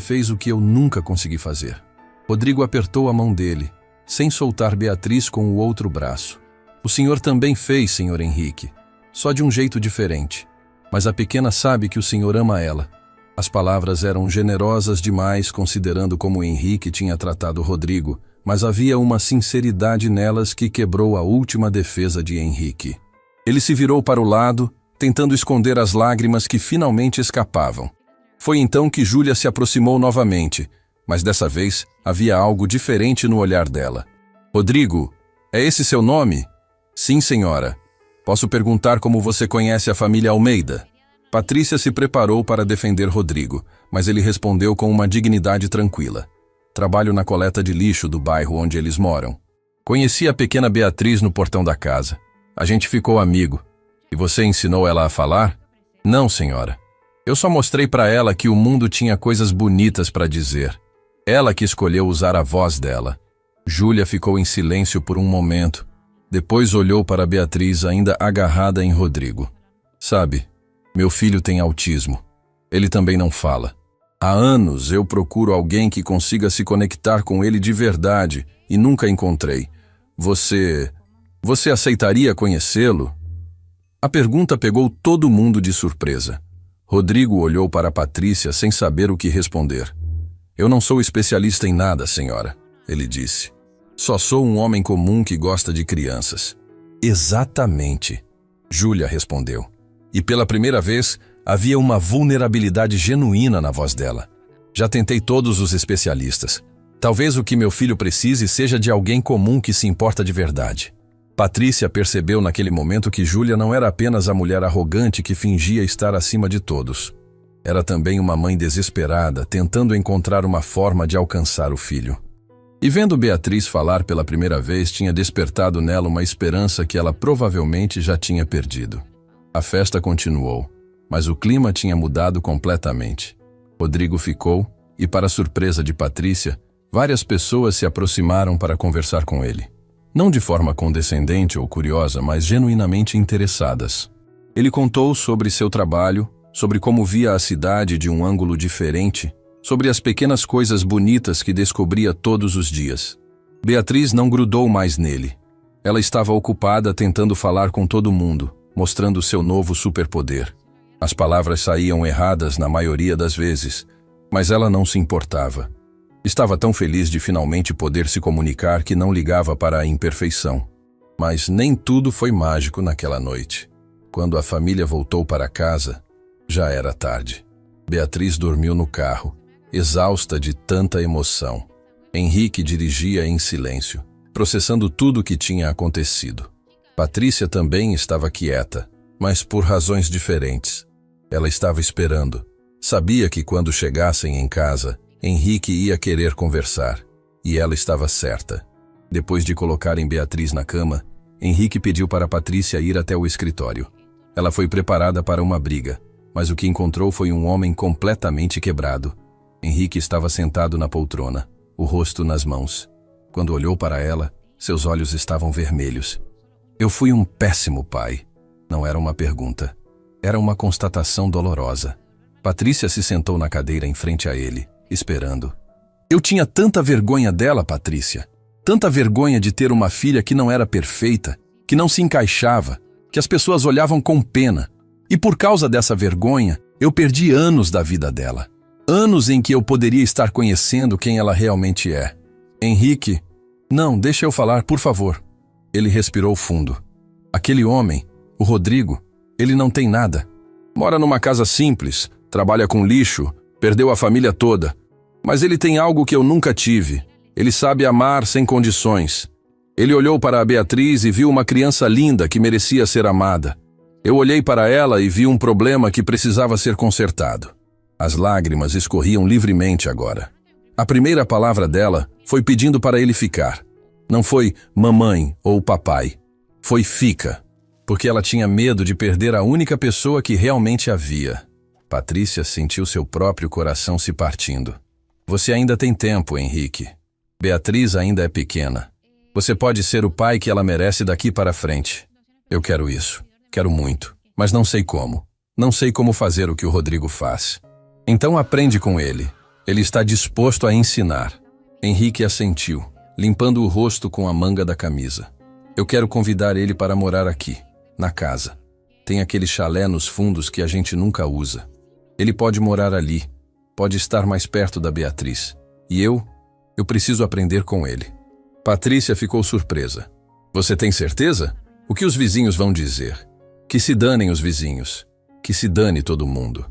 fez o que eu nunca consegui fazer." Rodrigo apertou a mão dele, sem soltar Beatriz com o outro braço. "O senhor também fez, senhor Henrique, só de um jeito diferente. Mas a pequena sabe que o senhor ama ela." As palavras eram generosas demais considerando como Henrique tinha tratado Rodrigo, mas havia uma sinceridade nelas que quebrou a última defesa de Henrique. Ele se virou para o lado, tentando esconder as lágrimas que finalmente escapavam. Foi então que Júlia se aproximou novamente, mas dessa vez havia algo diferente no olhar dela. "Rodrigo, é esse seu nome?" "Sim, senhora. Posso perguntar como você conhece a família Almeida?" Patrícia se preparou para defender Rodrigo, mas ele respondeu com uma dignidade tranquila. "Trabalho na coleta de lixo do bairro onde eles moram. Conheci a pequena Beatriz no portão da casa. A gente ficou amigo. E você ensinou ela a falar?" "Não, senhora. Eu só mostrei para ela que o mundo tinha coisas bonitas para dizer. Ela que escolheu usar a voz dela." Júlia ficou em silêncio por um momento. Depois olhou para Beatriz ainda agarrada em Rodrigo. "Sabe, meu filho tem autismo. Ele também não fala. Há anos eu procuro alguém que consiga se conectar com ele de verdade e nunca encontrei. Você aceitaria conhecê-lo?" A pergunta pegou todo mundo de surpresa. Rodrigo olhou para Patrícia sem saber o que responder. "Eu não sou especialista em nada, senhora", ele disse. "Só sou um homem comum que gosta de crianças." "Exatamente", Júlia respondeu. E pela primeira vez, havia uma vulnerabilidade genuína na voz dela. "Já tentei todos os especialistas. Talvez o que meu filho precise seja de alguém comum que se importa de verdade." Patrícia percebeu naquele momento que Júlia não era apenas a mulher arrogante que fingia estar acima de todos. Era também uma mãe desesperada, tentando encontrar uma forma de alcançar o filho. E vendo Beatriz falar pela primeira vez, tinha despertado nela uma esperança que ela provavelmente já tinha perdido. A festa continuou, mas o clima tinha mudado completamente. Rodrigo ficou, e para surpresa de Patrícia, várias pessoas se aproximaram para conversar com ele. Não de forma condescendente ou curiosa, mas genuinamente interessadas. Ele contou sobre seu trabalho, sobre como via a cidade de um ângulo diferente, sobre as pequenas coisas bonitas que descobria todos os dias. Beatriz não grudou mais nele. Ela estava ocupada tentando falar com todo mundo, mostrando seu novo superpoder. As palavras saíam erradas na maioria das vezes, mas ela não se importava. Estava tão feliz de finalmente poder se comunicar que não ligava para a imperfeição. Mas nem tudo foi mágico naquela noite. Quando a família voltou para casa, já era tarde. Beatriz dormiu no carro, exausta de tanta emoção. Henrique dirigia em silêncio, processando tudo o que tinha acontecido. Patrícia também estava quieta, mas por razões diferentes. Ela estava esperando. Sabia que quando chegassem em casa, Henrique ia querer conversar, e ela estava certa. Depois de colocarem Beatriz na cama, Henrique pediu para Patrícia ir até o escritório. Ela foi preparada para uma briga, mas o que encontrou foi um homem completamente quebrado. Henrique estava sentado na poltrona, o rosto nas mãos. Quando olhou para ela, seus olhos estavam vermelhos. Eu fui um péssimo pai. Não era uma pergunta. Era uma constatação dolorosa. Patrícia se sentou na cadeira em frente a ele, esperando. Eu tinha tanta vergonha dela, Patrícia. Tanta vergonha de ter uma filha que não era perfeita, que não se encaixava, que as pessoas olhavam com pena. E por causa dessa vergonha, eu perdi anos da vida dela. Anos em que eu poderia estar conhecendo quem ela realmente é. Henrique, não, deixa eu falar, por favor. Ele respirou fundo. Aquele homem, o Rodrigo, ele não tem nada. Mora numa casa simples, trabalha com lixo, perdeu a família toda. Mas ele tem algo que eu nunca tive. Ele sabe amar sem condições. Ele olhou para a Beatriz e viu uma criança linda que merecia ser amada. Eu olhei para ela e vi um problema que precisava ser consertado. As lágrimas escorriam livremente agora. A primeira palavra dela foi pedindo para ele ficar. Não foi mamãe ou papai. Foi fica, porque ela tinha medo de perder a única pessoa que realmente havia. Patrícia sentiu seu próprio coração se partindo. Você ainda tem tempo, Henrique. Beatriz ainda é pequena. Você pode ser o pai que ela merece daqui para frente. Eu quero isso. Quero muito. Mas não sei como. Não sei como fazer o que o Rodrigo faz. Então aprende com ele. Ele está disposto a ensinar. Henrique assentiu, limpando o rosto com a manga da camisa. Eu quero convidar ele para morar aqui, na casa. Tem aquele chalé nos fundos que a gente nunca usa. Ele pode morar ali. Pode estar mais perto da Beatriz. E eu preciso aprender com ele. Patrícia ficou surpresa. Você tem certeza? O que os vizinhos vão dizer? Que se danem os vizinhos. Que se dane todo mundo.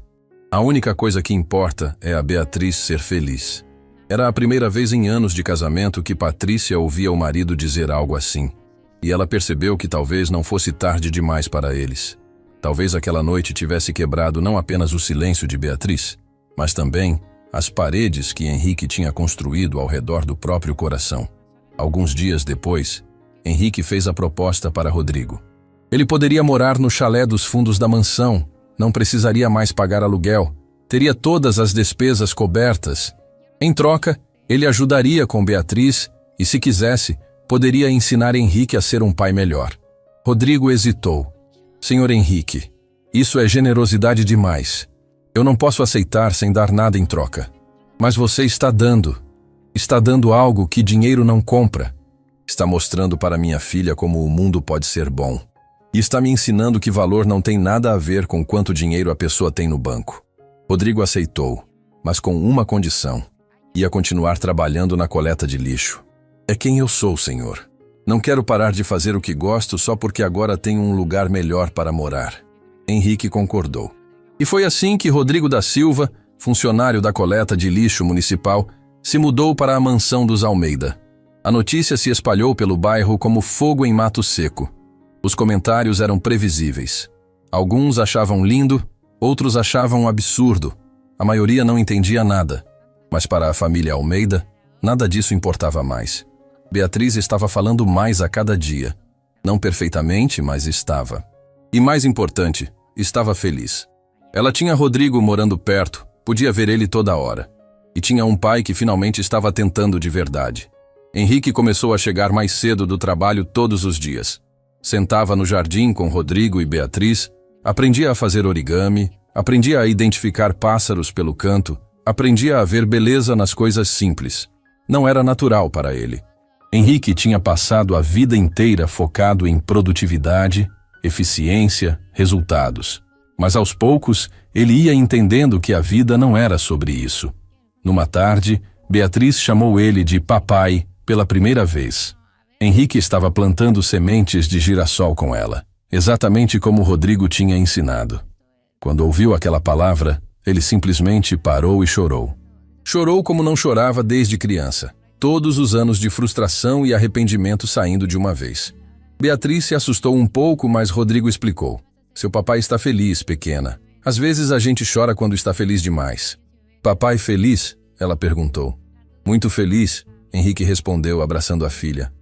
A única coisa que importa é a Beatriz ser feliz. Era a primeira vez em anos de casamento que Patrícia ouvia o marido dizer algo assim. E ela percebeu que talvez não fosse tarde demais para eles. Talvez aquela noite tivesse quebrado não apenas o silêncio de Beatriz, mas também as paredes que Henrique tinha construído ao redor do próprio coração. Alguns dias depois, Henrique fez a proposta para Rodrigo. Ele poderia morar no chalé dos fundos da mansão, não precisaria mais pagar aluguel, teria todas as despesas cobertas. Em troca, ele ajudaria com Beatriz e, se quisesse, poderia ensinar Henrique a ser um pai melhor. Rodrigo hesitou. Senhor Henrique, isso é generosidade demais. Eu não posso aceitar sem dar nada em troca. Mas você está dando. Está dando algo que dinheiro não compra. Está mostrando para minha filha como o mundo pode ser bom. E está me ensinando que valor não tem nada a ver com quanto dinheiro a pessoa tem no banco. Rodrigo aceitou, mas com uma condição. Ia continuar trabalhando na coleta de lixo. É quem eu sou, senhor. Não quero parar de fazer o que gosto só porque agora tenho um lugar melhor para morar. Henrique concordou. E foi assim que Rodrigo da Silva, funcionário da coleta de lixo municipal, se mudou para a mansão dos Almeida. A notícia se espalhou pelo bairro como fogo em mato seco. Os comentários eram previsíveis. Alguns achavam lindo, outros achavam absurdo. A maioria não entendia nada. Mas para a família Almeida, nada disso importava mais. Beatriz estava falando mais a cada dia. Não perfeitamente, mas estava. E mais importante, estava feliz. Ela tinha Rodrigo morando perto, podia ver ele toda hora. E tinha um pai que finalmente estava tentando de verdade. Henrique começou a chegar mais cedo do trabalho todos os dias. Sentava no jardim com Rodrigo e Beatriz, aprendia a fazer origami, aprendia a identificar pássaros pelo canto, aprendia a ver beleza nas coisas simples. Não era natural para ele. Henrique tinha passado a vida inteira focado em produtividade, eficiência, resultados. Mas aos poucos, ele ia entendendo que a vida não era sobre isso. Numa tarde, Beatriz chamou ele de papai pela primeira vez. Henrique estava plantando sementes de girassol com ela, exatamente como Rodrigo tinha ensinado. Quando ouviu aquela palavra, ele simplesmente parou e chorou. Chorou como não chorava desde criança, todos os anos de frustração e arrependimento saindo de uma vez. Beatriz se assustou um pouco, mas Rodrigo explicou. Seu papai está feliz, pequena. Às vezes a gente chora quando está feliz demais. Papai feliz? Ela perguntou. Muito feliz, Henrique respondeu, abraçando a filha.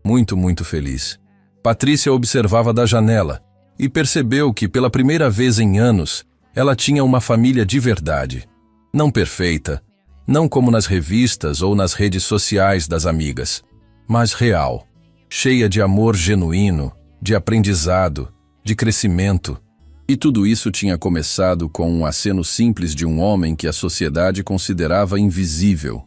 Muito, muito feliz. Patrícia observava da janela e percebeu que, pela primeira vez em anos, ela tinha uma família de verdade. Não perfeita, não como nas revistas ou nas redes sociais das amigas, mas real, cheia de amor genuíno, de aprendizado, de crescimento. E tudo isso tinha começado com um aceno simples de um homem que a sociedade considerava invisível,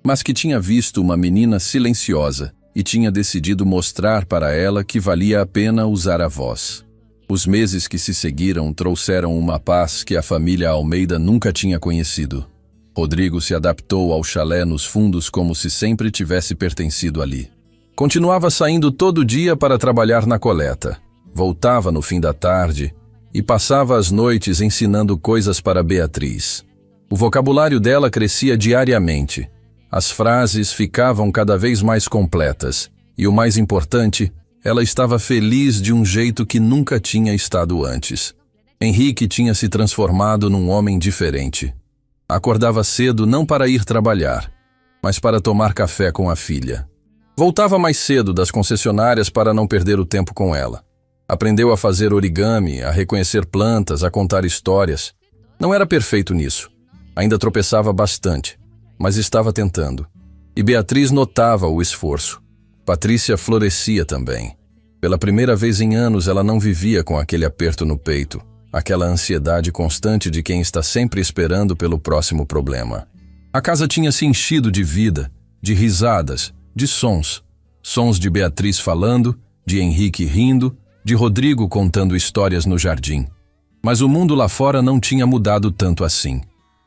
mas que tinha visto uma menina silenciosa e tinha decidido mostrar para ela que valia a pena usar a voz. Os meses que se seguiram trouxeram uma paz que a família Almeida nunca tinha conhecido. Rodrigo se adaptou ao chalé nos fundos como se sempre tivesse pertencido ali. Continuava saindo todo dia para trabalhar na coleta. Voltava no fim da tarde e passava as noites ensinando coisas para Beatriz. O vocabulário dela crescia diariamente. As frases ficavam cada vez mais completas e, o mais importante, ela estava feliz de um jeito que nunca tinha estado antes. Henrique tinha se transformado num homem diferente. Acordava cedo não para ir trabalhar, mas para tomar café com a filha. Voltava mais cedo das concessionárias para não perder o tempo com ela. Aprendeu a fazer origami, a reconhecer plantas, a contar histórias. Não era perfeito nisso. Ainda tropeçava bastante, mas estava tentando. E Beatriz notava o esforço. Patrícia florescia também. Pela primeira vez em anos, ela não vivia com aquele aperto no peito, aquela ansiedade constante de quem está sempre esperando pelo próximo problema. A casa tinha se enchido de vida, de risadas, de sons. Sons de Beatriz falando, de Henrique rindo, de Rodrigo contando histórias no jardim. Mas o mundo lá fora não tinha mudado tanto assim.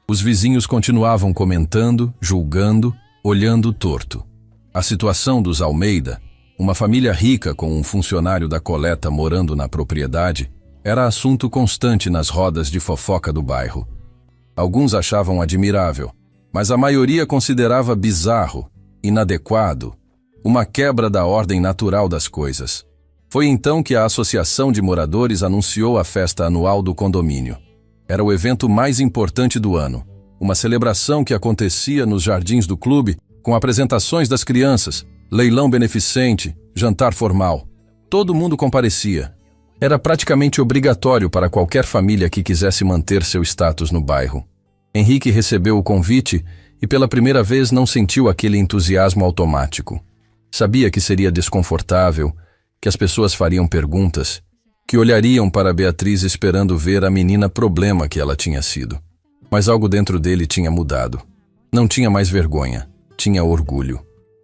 Os vizinhos continuavam comentando, julgando, olhando torto. A situação dos Almeida, uma família rica com um funcionário da coleta morando na propriedade, era assunto constante nas rodas de fofoca do bairro. Alguns achavam admirável, mas a maioria considerava bizarro, inadequado, uma quebra da ordem natural das coisas. Foi então que a Associação de Moradores anunciou a festa anual do condomínio. Era o evento mais importante do ano, uma celebração que acontecia nos jardins do clube, com apresentações das crianças, leilão beneficente, jantar formal. Todo mundo comparecia. Era praticamente obrigatório para qualquer família que quisesse manter seu status no bairro. Henrique recebeu o convite e pela primeira vez não sentiu aquele entusiasmo automático. Sabia que seria desconfortável, que as pessoas fariam perguntas, que olhariam para Beatriz esperando ver a menina problema que ela tinha sido. Mas algo dentro dele tinha mudado. Não tinha mais vergonha, tinha orgulho.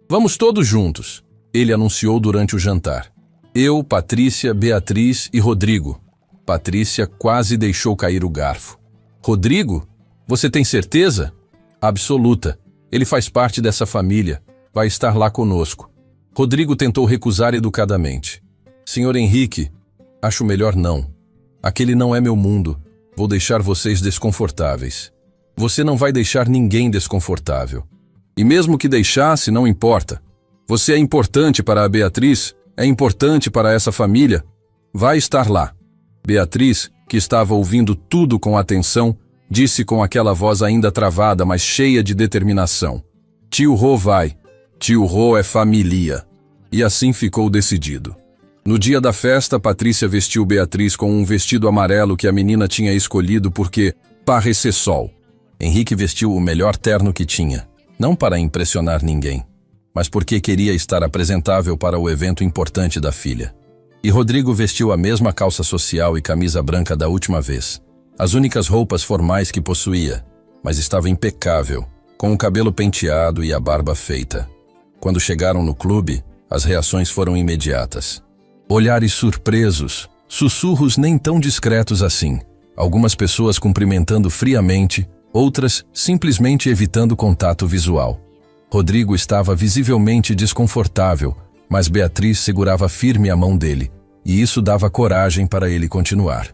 "Vamos todos juntos", ele anunciou durante o jantar. Eu, Patrícia, Beatriz e Rodrigo. Patrícia quase deixou cair o garfo. "Rodrigo? Você tem certeza?" "Absoluta. Ele faz parte dessa família. Vai estar lá conosco." Rodrigo tentou recusar educadamente. "Senhor Henrique, acho melhor não. Aquele não é meu mundo. Vou deixar vocês desconfortáveis." "Você não vai deixar ninguém desconfortável. E mesmo que deixasse, não importa. Você é importante para a Beatriz, é importante para essa família. Vai estar lá." Beatriz, que estava ouvindo tudo com atenção, disse com aquela voz ainda travada, mas cheia de determinação: "Tio Rô vai. Tio Rô é família." E assim ficou decidido. No dia da festa, Patrícia vestiu Beatriz com um vestido amarelo que a menina tinha escolhido porque parecia sol. Henrique vestiu o melhor terno que tinha, não para impressionar ninguém, mas porque queria estar apresentável para o evento importante da filha. E Rodrigo vestiu a mesma calça social e camisa branca da última vez, as únicas roupas formais que possuía, mas estava impecável, com o cabelo penteado e a barba feita. Quando chegaram no clube, as reações foram imediatas. Olhares surpresos, sussurros nem tão discretos assim, algumas pessoas cumprimentando friamente, outras simplesmente evitando contato visual. Rodrigo estava visivelmente desconfortável, mas Beatriz segurava firme a mão dele, e isso dava coragem para ele continuar.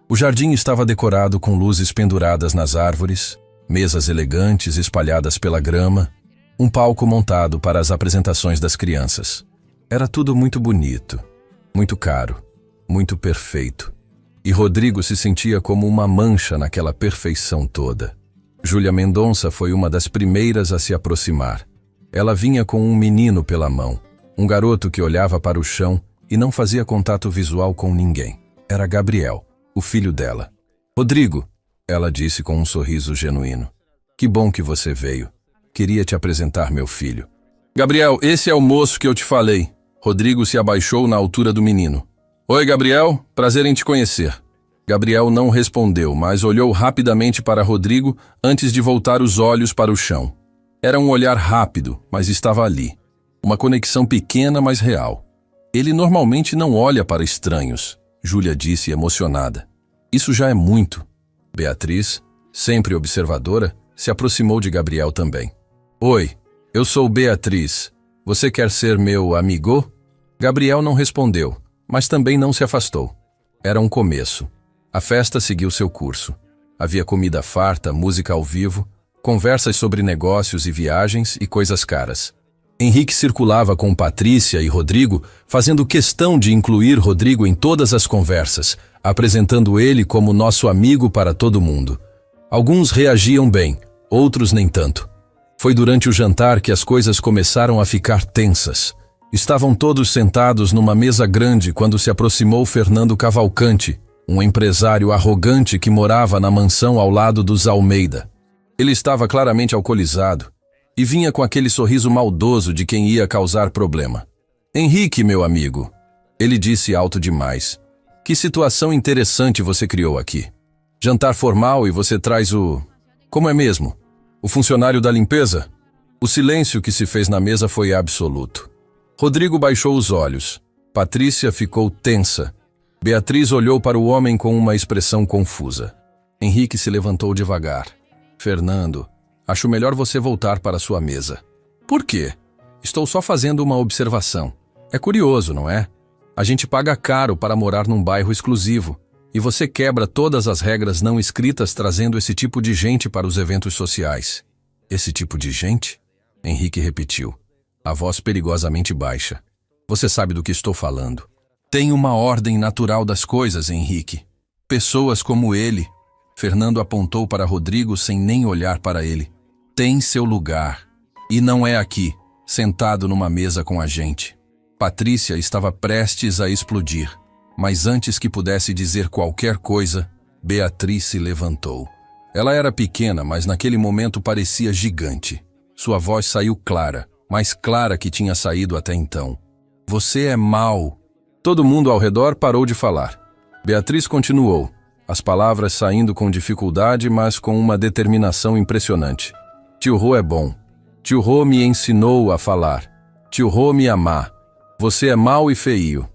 O jardim estava decorado com luzes penduradas nas árvores, mesas elegantes espalhadas pela grama, um palco montado para as apresentações das crianças. Era tudo muito bonito, muito caro, muito perfeito. E Rodrigo se sentia como uma mancha naquela perfeição toda. Júlia Mendonça foi uma das primeiras a se aproximar. Ela vinha com um menino pela mão, um garoto que olhava para o chão e não fazia contato visual com ninguém. Era Gabriel, o filho dela. Rodrigo, ela disse com um sorriso genuíno. Que bom que você veio. Queria te apresentar meu filho. Gabriel, esse é o moço que eu te falei. Rodrigo se abaixou na altura do menino. Oi, Gabriel, prazer em te conhecer. Gabriel não respondeu, mas olhou rapidamente para Rodrigo antes de voltar os olhos para o chão. Era um olhar rápido, mas estava ali. Uma conexão pequena, mas real. Ele normalmente não olha para estranhos, Júlia disse emocionada. Isso já é muito. Beatriz, sempre observadora, se aproximou de Gabriel também. Oi, eu sou Beatriz. Você quer ser meu amigo? Gabriel não respondeu, mas também não se afastou. Era um começo. A festa seguiu seu curso. Havia comida farta, música ao vivo, conversas sobre negócios e viagens e coisas caras. Henrique circulava com Patrícia e Rodrigo, fazendo questão de incluir Rodrigo em todas as conversas, apresentando ele como nosso amigo para todo mundo. Alguns reagiam bem, outros nem tanto. Foi durante o jantar que as coisas começaram a ficar tensas. Estavam todos sentados numa mesa grande quando se aproximou Fernando Cavalcante, um empresário arrogante que morava na mansão ao lado dos Almeida. Ele estava claramente alcoolizado e vinha com aquele sorriso maldoso de quem ia causar problema. Henrique, meu amigo, ele disse alto demais. Que situação interessante você criou aqui. Jantar formal e você traz o... Como é mesmo? O funcionário da limpeza? O silêncio que se fez na mesa foi absoluto. Rodrigo baixou os olhos. Patrícia ficou tensa. Beatriz olhou para o homem com uma expressão confusa. Henrique se levantou devagar. Fernando, acho melhor você voltar para sua mesa. Por quê? Estou só fazendo uma observação. É curioso, não é? A gente paga caro para morar num bairro exclusivo. E você quebra todas as regras não escritas trazendo esse tipo de gente para os eventos sociais. Esse tipo de gente? Henrique repetiu, a voz perigosamente baixa. Você sabe do que estou falando. Tem uma ordem natural das coisas, Henrique. Pessoas como ele. Fernando apontou para Rodrigo sem nem olhar para ele. Tem seu lugar. E não é aqui, sentado numa mesa com a gente. Patrícia estava prestes a explodir. Mas antes que pudesse dizer qualquer coisa, Beatriz se levantou. Ela era pequena, mas naquele momento parecia gigante. Sua voz saiu clara, mais clara que tinha saído até então. Você é mau. Todo mundo ao redor parou de falar. Beatriz continuou, as palavras saindo com dificuldade, mas com uma determinação impressionante. Tio Rô é bom. Tio Rô me ensinou a falar. Tio Rô me amar. Você é mau e feio.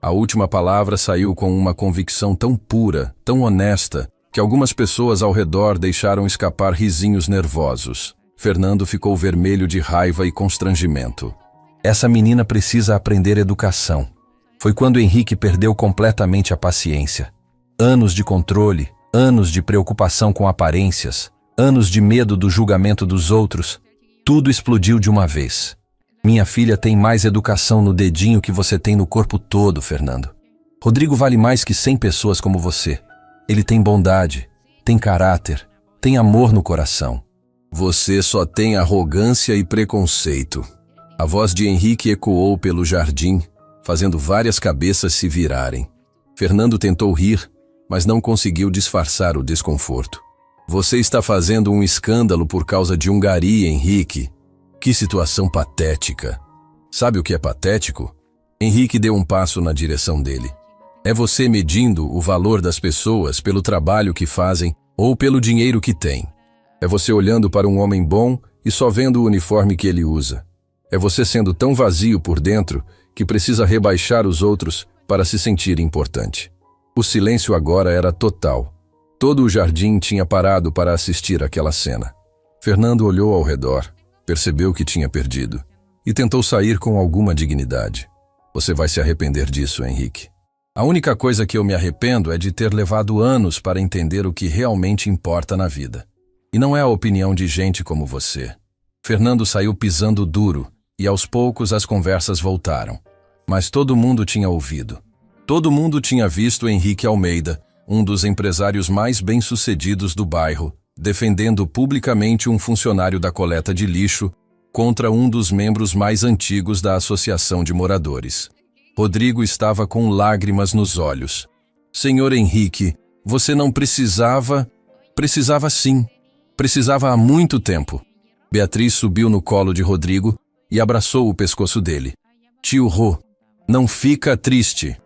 A última palavra saiu com uma convicção tão pura, tão honesta, que algumas pessoas ao redor deixaram escapar risinhos nervosos. Fernando ficou vermelho de raiva e constrangimento. Essa menina precisa aprender educação. Foi quando Henrique perdeu completamente a paciência. Anos de controle, anos de preocupação com aparências, anos de medo do julgamento dos outros, tudo explodiu de uma vez. Minha filha tem mais educação no dedinho que você tem no corpo todo, Fernando. Rodrigo vale mais que 100 pessoas como você. Ele tem bondade, tem caráter, tem amor no coração. Você só tem arrogância e preconceito. A voz de Henrique ecoou pelo jardim, fazendo várias cabeças se virarem. Fernando tentou rir, mas não conseguiu disfarçar o desconforto. Você está fazendo um escândalo por causa de um gari, Henrique. Que situação patética. Sabe o que é patético? Henrique deu um passo na direção dele. É você medindo o valor das pessoas pelo trabalho que fazem ou pelo dinheiro que têm. É você olhando para um homem bom e só vendo o uniforme que ele usa. É você sendo tão vazio por dentro que precisa rebaixar os outros para se sentir importante. O silêncio agora era total. Todo o jardim tinha parado para assistir àquela cena. Fernando olhou ao redor. Percebeu que tinha perdido e tentou sair com alguma dignidade. Você vai se arrepender disso, Henrique. A única coisa que eu me arrependo é de ter levado anos para entender o que realmente importa na vida. E não é a opinião de gente como você. Fernando saiu pisando duro e aos poucos as conversas voltaram. Mas todo mundo tinha ouvido. Todo mundo tinha visto Henrique Almeida, um dos empresários mais bem-sucedidos do bairro, defendendo publicamente um funcionário da coleta de lixo contra um dos membros mais antigos da Associação de Moradores. Rodrigo estava com lágrimas nos olhos. Senhor Henrique, você não precisava... Precisava sim. Precisava há muito tempo. Beatriz subiu no colo de Rodrigo e abraçou o pescoço dele. Tio Rô, não fica triste.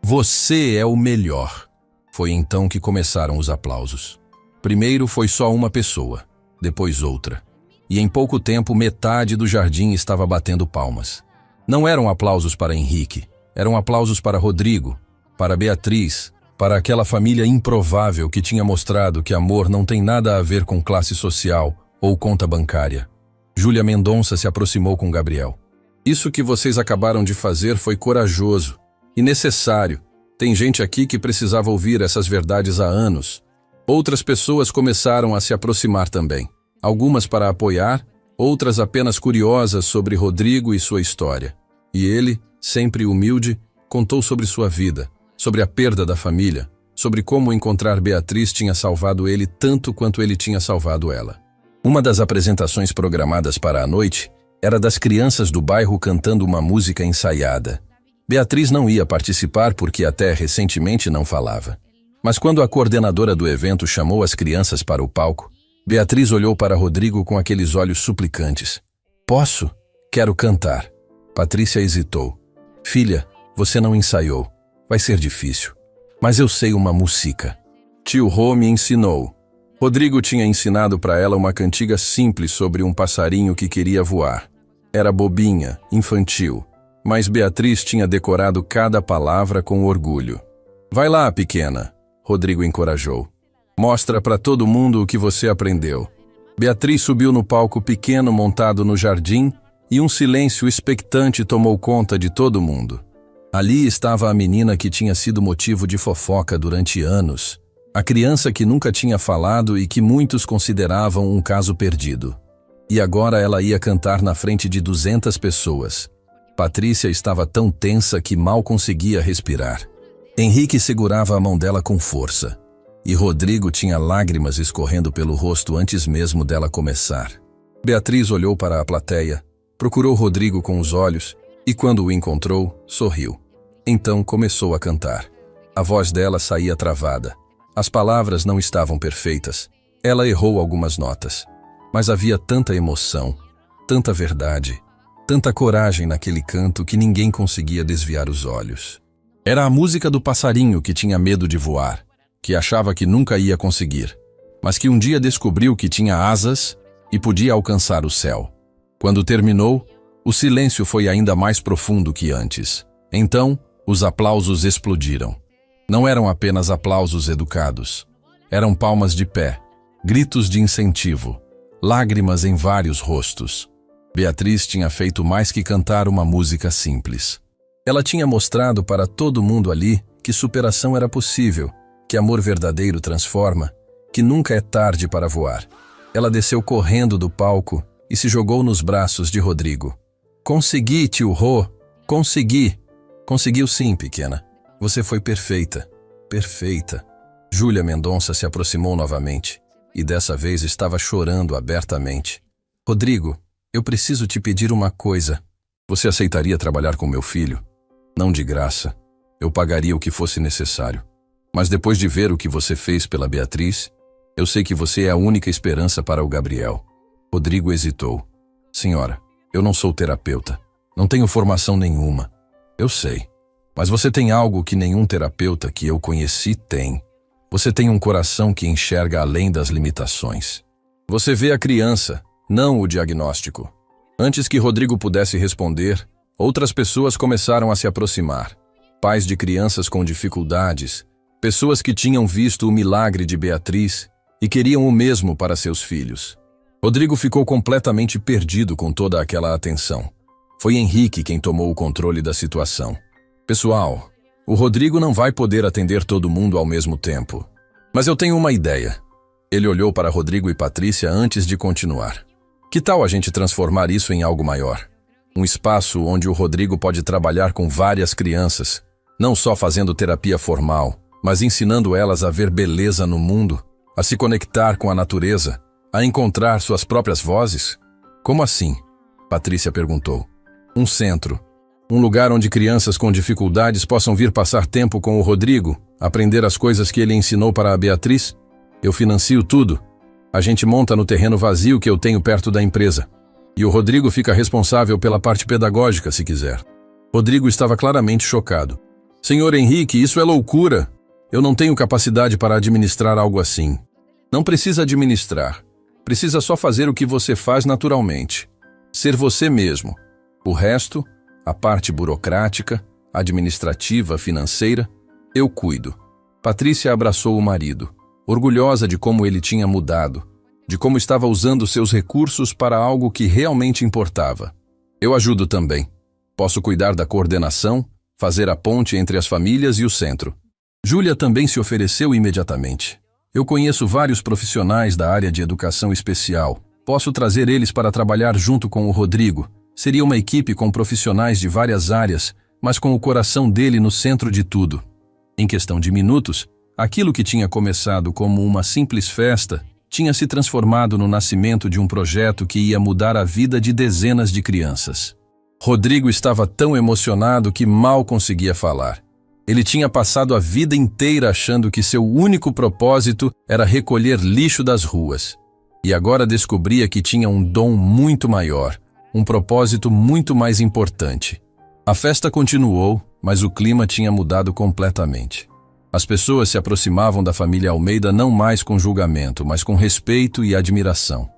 Você é o melhor. Foi então que começaram os aplausos. Primeiro foi só uma pessoa, depois outra. E em pouco tempo metade do jardim estava batendo palmas. Não eram aplausos para Henrique, eram aplausos para Rodrigo, para Beatriz, para aquela família improvável que tinha mostrado que amor não tem nada a ver com classe social ou conta bancária. Júlia Mendonça se aproximou com Gabriel. Isso que vocês acabaram de fazer foi corajoso e necessário. Tem gente aqui que precisava ouvir essas verdades há anos. Outras pessoas começaram a se aproximar também. Algumas para apoiar, outras apenas curiosas sobre Rodrigo e sua história. E ele, sempre humilde, contou sobre sua vida, sobre a perda da família, sobre como encontrar Beatriz tinha salvado ele tanto quanto ele tinha salvado ela. Uma das apresentações programadas para a noite era das crianças do bairro cantando uma música ensaiada. Beatriz não ia participar porque até recentemente não falava. Mas quando a coordenadora do evento chamou as crianças para o palco, Beatriz olhou para Rodrigo com aqueles olhos suplicantes. Posso? Quero cantar. Patrícia hesitou. Filha, você não ensaiou. Vai ser difícil. Mas eu sei uma música. Tio Rô me ensinou. Rodrigo tinha ensinado para ela uma cantiga simples sobre um passarinho que queria voar. Era bobinha, infantil, mas Beatriz tinha decorado cada palavra com orgulho. Vai lá, pequena, Rodrigo encorajou. Mostra para todo mundo o que você aprendeu. Beatriz subiu no palco pequeno montado no jardim e um silêncio expectante tomou conta de todo mundo. Ali estava a menina que tinha sido motivo de fofoca durante anos. A criança que nunca tinha falado e que muitos consideravam um caso perdido. E agora ela ia cantar na frente de 200 pessoas. Patrícia estava tão tensa que mal conseguia respirar. Henrique segurava a mão dela com força. E Rodrigo tinha lágrimas escorrendo pelo rosto antes mesmo dela começar. Beatriz olhou para a plateia, procurou Rodrigo com os olhos e, quando o encontrou, sorriu. Então começou a cantar. A voz dela saía travada. As palavras não estavam perfeitas. Ela errou algumas notas. Mas havia tanta emoção, tanta verdade, tanta coragem naquele canto que ninguém conseguia desviar os olhos. Era a música do passarinho que tinha medo de voar, que achava que nunca ia conseguir, mas que um dia descobriu que tinha asas e podia alcançar o céu. Quando terminou, o silêncio foi ainda mais profundo que antes. Então, os aplausos explodiram. Não eram apenas aplausos educados. Eram palmas de pé, gritos de incentivo, lágrimas em vários rostos. Beatriz tinha feito mais que cantar uma música simples. Ela tinha mostrado para todo mundo ali que superação era possível, que amor verdadeiro transforma, que nunca é tarde para voar. Ela desceu correndo do palco e se jogou nos braços de Rodrigo. Consegui, tio Rô, consegui. Conseguiu sim, pequena. Você foi perfeita, perfeita. Júlia Mendonça se aproximou novamente e dessa vez estava chorando abertamente. Rodrigo, eu preciso te pedir uma coisa. Você aceitaria trabalhar com meu filho? Não de graça. Eu pagaria o que fosse necessário. Mas depois de ver o que você fez pela Beatriz, eu sei que você é a única esperança para o Gabriel. Rodrigo hesitou. Senhora, eu não sou terapeuta. Não tenho formação nenhuma. Eu sei. Mas você tem algo que nenhum terapeuta que eu conheci tem. Você tem um coração que enxerga além das limitações. Você vê a criança, não o diagnóstico. Antes que Rodrigo pudesse responder, outras pessoas começaram a se aproximar. Pais de crianças com dificuldades, pessoas que tinham visto o milagre de Beatriz e queriam o mesmo para seus filhos. Rodrigo ficou completamente perdido com toda aquela atenção. Foi Henrique quem tomou o controle da situação. Pessoal, o Rodrigo não vai poder atender todo mundo ao mesmo tempo. Mas eu tenho uma ideia. Ele olhou para Rodrigo e Patrícia antes de continuar. Que tal a gente transformar isso em algo maior? Um espaço onde o Rodrigo pode trabalhar com várias crianças, não só fazendo terapia formal, mas ensinando elas a ver beleza no mundo, a se conectar com a natureza, a encontrar suas próprias vozes? Como assim? Patrícia perguntou. Um Um lugar onde crianças com dificuldades possam vir passar tempo com o Rodrigo, aprender as coisas que ele ensinou para a Beatriz? Eu financio tudo. A gente monta no terreno vazio que eu tenho perto da empresa. E o Rodrigo fica responsável pela parte pedagógica, se quiser. Rodrigo estava claramente chocado. Senhor Henrique, isso é loucura. Eu não tenho capacidade para administrar algo assim. Não precisa administrar. Precisa só fazer o que você faz naturalmente. Ser você mesmo. O resto, a parte burocrática, administrativa, financeira, eu cuido. Patrícia abraçou o marido, orgulhosa de como ele tinha mudado, de como estava usando seus recursos para algo que realmente importava. Eu ajudo também. Posso cuidar da coordenação, fazer a ponte entre as famílias e o centro. Júlia também se ofereceu imediatamente. Eu conheço vários profissionais da área de educação especial. Posso trazer eles para trabalhar junto com o Rodrigo. Seria uma equipe com profissionais de várias áreas, mas com o coração dele no centro de tudo. Em questão de minutos, aquilo que tinha começado como uma simples festa tinha se transformado no nascimento de um projeto que ia mudar a vida de dezenas de crianças. Rodrigo estava tão emocionado que mal conseguia falar. Ele tinha passado a vida inteira achando que seu único propósito era recolher lixo das ruas. E agora descobria que tinha um dom muito maior, um propósito muito mais importante. A festa continuou, mas o clima tinha mudado completamente. As pessoas se aproximavam da família Almeida não mais com julgamento, mas com respeito e admiração.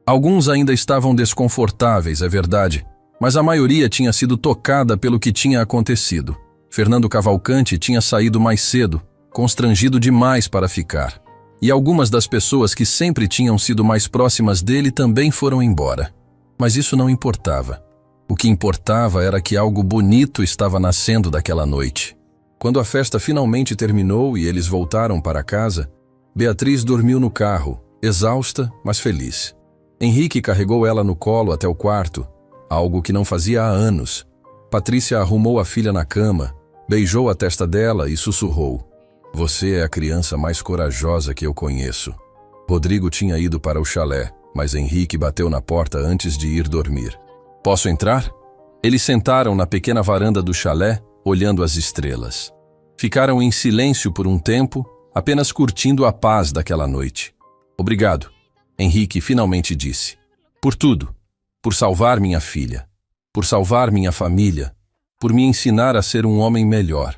Alguns ainda estavam desconfortáveis, é verdade, mas a maioria tinha sido tocada pelo que tinha acontecido. Fernando Cavalcante tinha saído mais cedo, constrangido demais para ficar. E algumas das pessoas que sempre tinham sido mais próximas dele também foram embora. Mas isso não importava. O que importava era que algo bonito estava nascendo daquela noite. Quando a festa finalmente terminou e eles voltaram para casa, Beatriz dormiu no carro, exausta, mas feliz. Henrique carregou ela no colo até o quarto, algo que não fazia há anos. Patrícia arrumou a filha na cama, beijou a testa dela e sussurrou: "Você é a criança mais corajosa que eu conheço." Rodrigo tinha ido para o chalé, mas Henrique bateu na porta antes de ir dormir. "Posso entrar?" Eles sentaram na pequena varanda do chalé, olhando as estrelas. Ficaram em silêncio por um tempo, apenas curtindo a paz daquela noite. "Obrigado", Henrique finalmente disse. "Por tudo. Por salvar minha filha. Por salvar minha família. Por me ensinar a ser um homem melhor.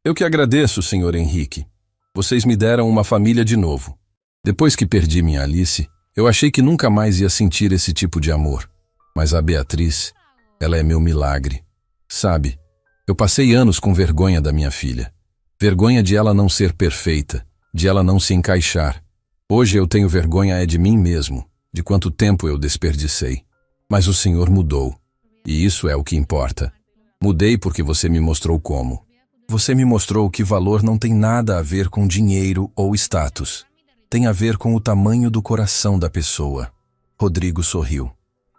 Eu que agradeço, Sr. Henrique. Vocês me deram uma família de novo. Depois que perdi minha Alice, eu achei que nunca mais ia sentir esse tipo de amor. Mas a Beatriz, ela é meu milagre. Sabe, eu passei anos com vergonha da minha filha. Vergonha de ela não ser perfeita, de ela não se encaixar. Hoje eu tenho vergonha de mim mesmo, de quanto tempo eu desperdicei. Mas o Senhor mudou. E isso é o que importa. Mudei porque você me mostrou como. Você me mostrou que valor não tem nada a ver com dinheiro ou status. Tem a ver com o tamanho do coração da pessoa." Rodrigo sorriu.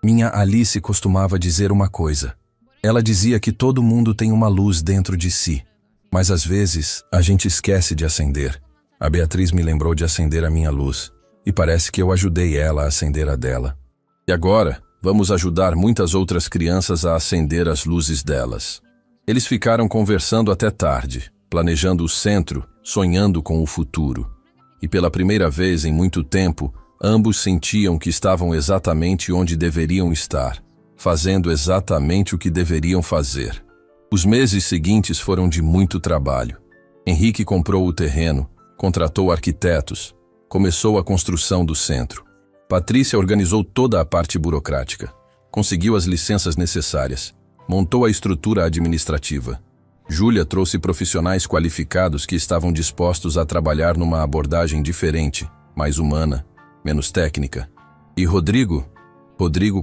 "Minha Alice costumava dizer uma coisa. Ela dizia que todo mundo tem uma luz dentro de si. Mas às vezes a gente esquece de acender. A Beatriz me lembrou de acender a minha luz. E parece que eu ajudei ela a acender a dela. E agora vamos ajudar muitas outras crianças a acender as luzes delas." Eles ficaram conversando até tarde, planejando o centro, sonhando com o futuro. E pela primeira vez em muito tempo, ambos sentiam que estavam exatamente onde deveriam estar, fazendo exatamente o que deveriam fazer. Os meses seguintes foram de muito trabalho. Henrique comprou o terreno, contratou arquitetos, começou a construção do centro. Patrícia organizou toda a parte burocrática, conseguiu as licenças necessárias, montou a estrutura administrativa. Júlia trouxe profissionais qualificados que estavam dispostos a trabalhar numa abordagem diferente, mais humana, menos técnica. E Rodrigo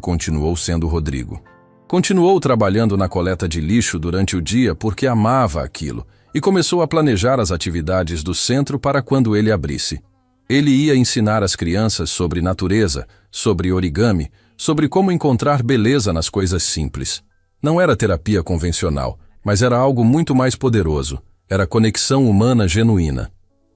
continuou sendo Rodrigo. Continuou trabalhando na coleta de lixo durante o dia porque amava aquilo e começou a planejar as atividades do centro para quando ele abrisse. Ele ia ensinar as crianças sobre natureza, sobre origami, sobre como encontrar beleza nas coisas simples. Não era terapia convencional, mas era algo muito mais poderoso. Era conexão humana genuína.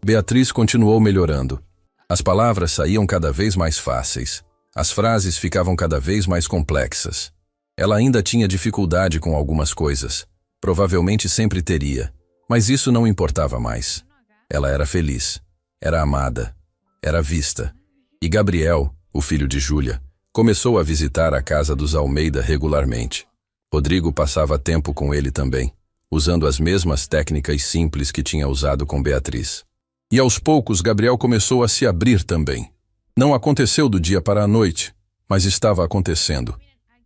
Beatriz continuou melhorando. As palavras saíam cada vez mais fáceis. As frases ficavam cada vez mais complexas. Ela ainda tinha dificuldade com algumas coisas, Provavelmente sempre teria, mas isso não importava mais. Ela era feliz, era amada, era vista. E Gabriel, o filho de Júlia, começou a visitar a casa dos Almeida regularmente. Rodrigo passava tempo com ele também, usando as mesmas técnicas simples que tinha usado com Beatriz. E aos poucos Gabriel começou a se abrir também. Não aconteceu do dia para a noite, mas estava acontecendo.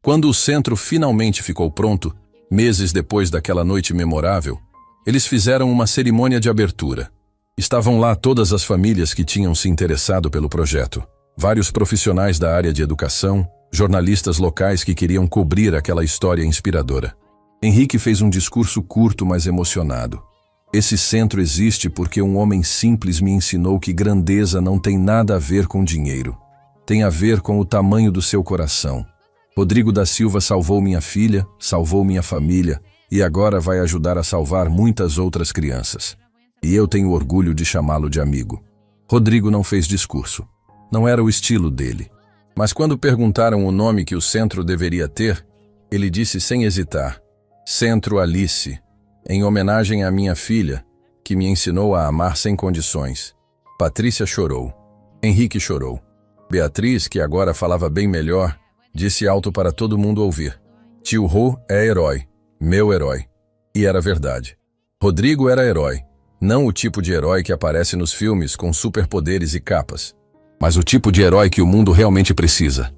Quando o centro finalmente ficou pronto, meses depois daquela noite memorável, eles fizeram uma cerimônia de abertura. Estavam lá todas as famílias que tinham se interessado pelo projeto, vários profissionais da área de educação, jornalistas locais que queriam cobrir aquela história inspiradora. Henrique fez um discurso curto, mas emocionado. Esse centro existe porque um homem simples me ensinou que grandeza não tem nada a ver com dinheiro. Tem a ver com o tamanho do seu coração. Rodrigo da Silva salvou minha filha, salvou minha família e agora vai ajudar a salvar muitas outras crianças. E eu tenho orgulho de chamá-lo de amigo. Rodrigo não fez discurso. Não era o estilo dele. Mas quando perguntaram o nome que o centro deveria ter, ele disse sem hesitar: Centro Alice, em homenagem à minha filha, que me ensinou a amar sem condições. Patrícia chorou. Henrique chorou. Beatriz, que agora falava bem melhor, disse alto para todo mundo ouvir: Tio Rô é herói, meu herói. E era verdade. Rodrigo era herói, não o tipo de herói que aparece nos filmes com superpoderes e capas, mas o tipo de herói que o mundo realmente precisa.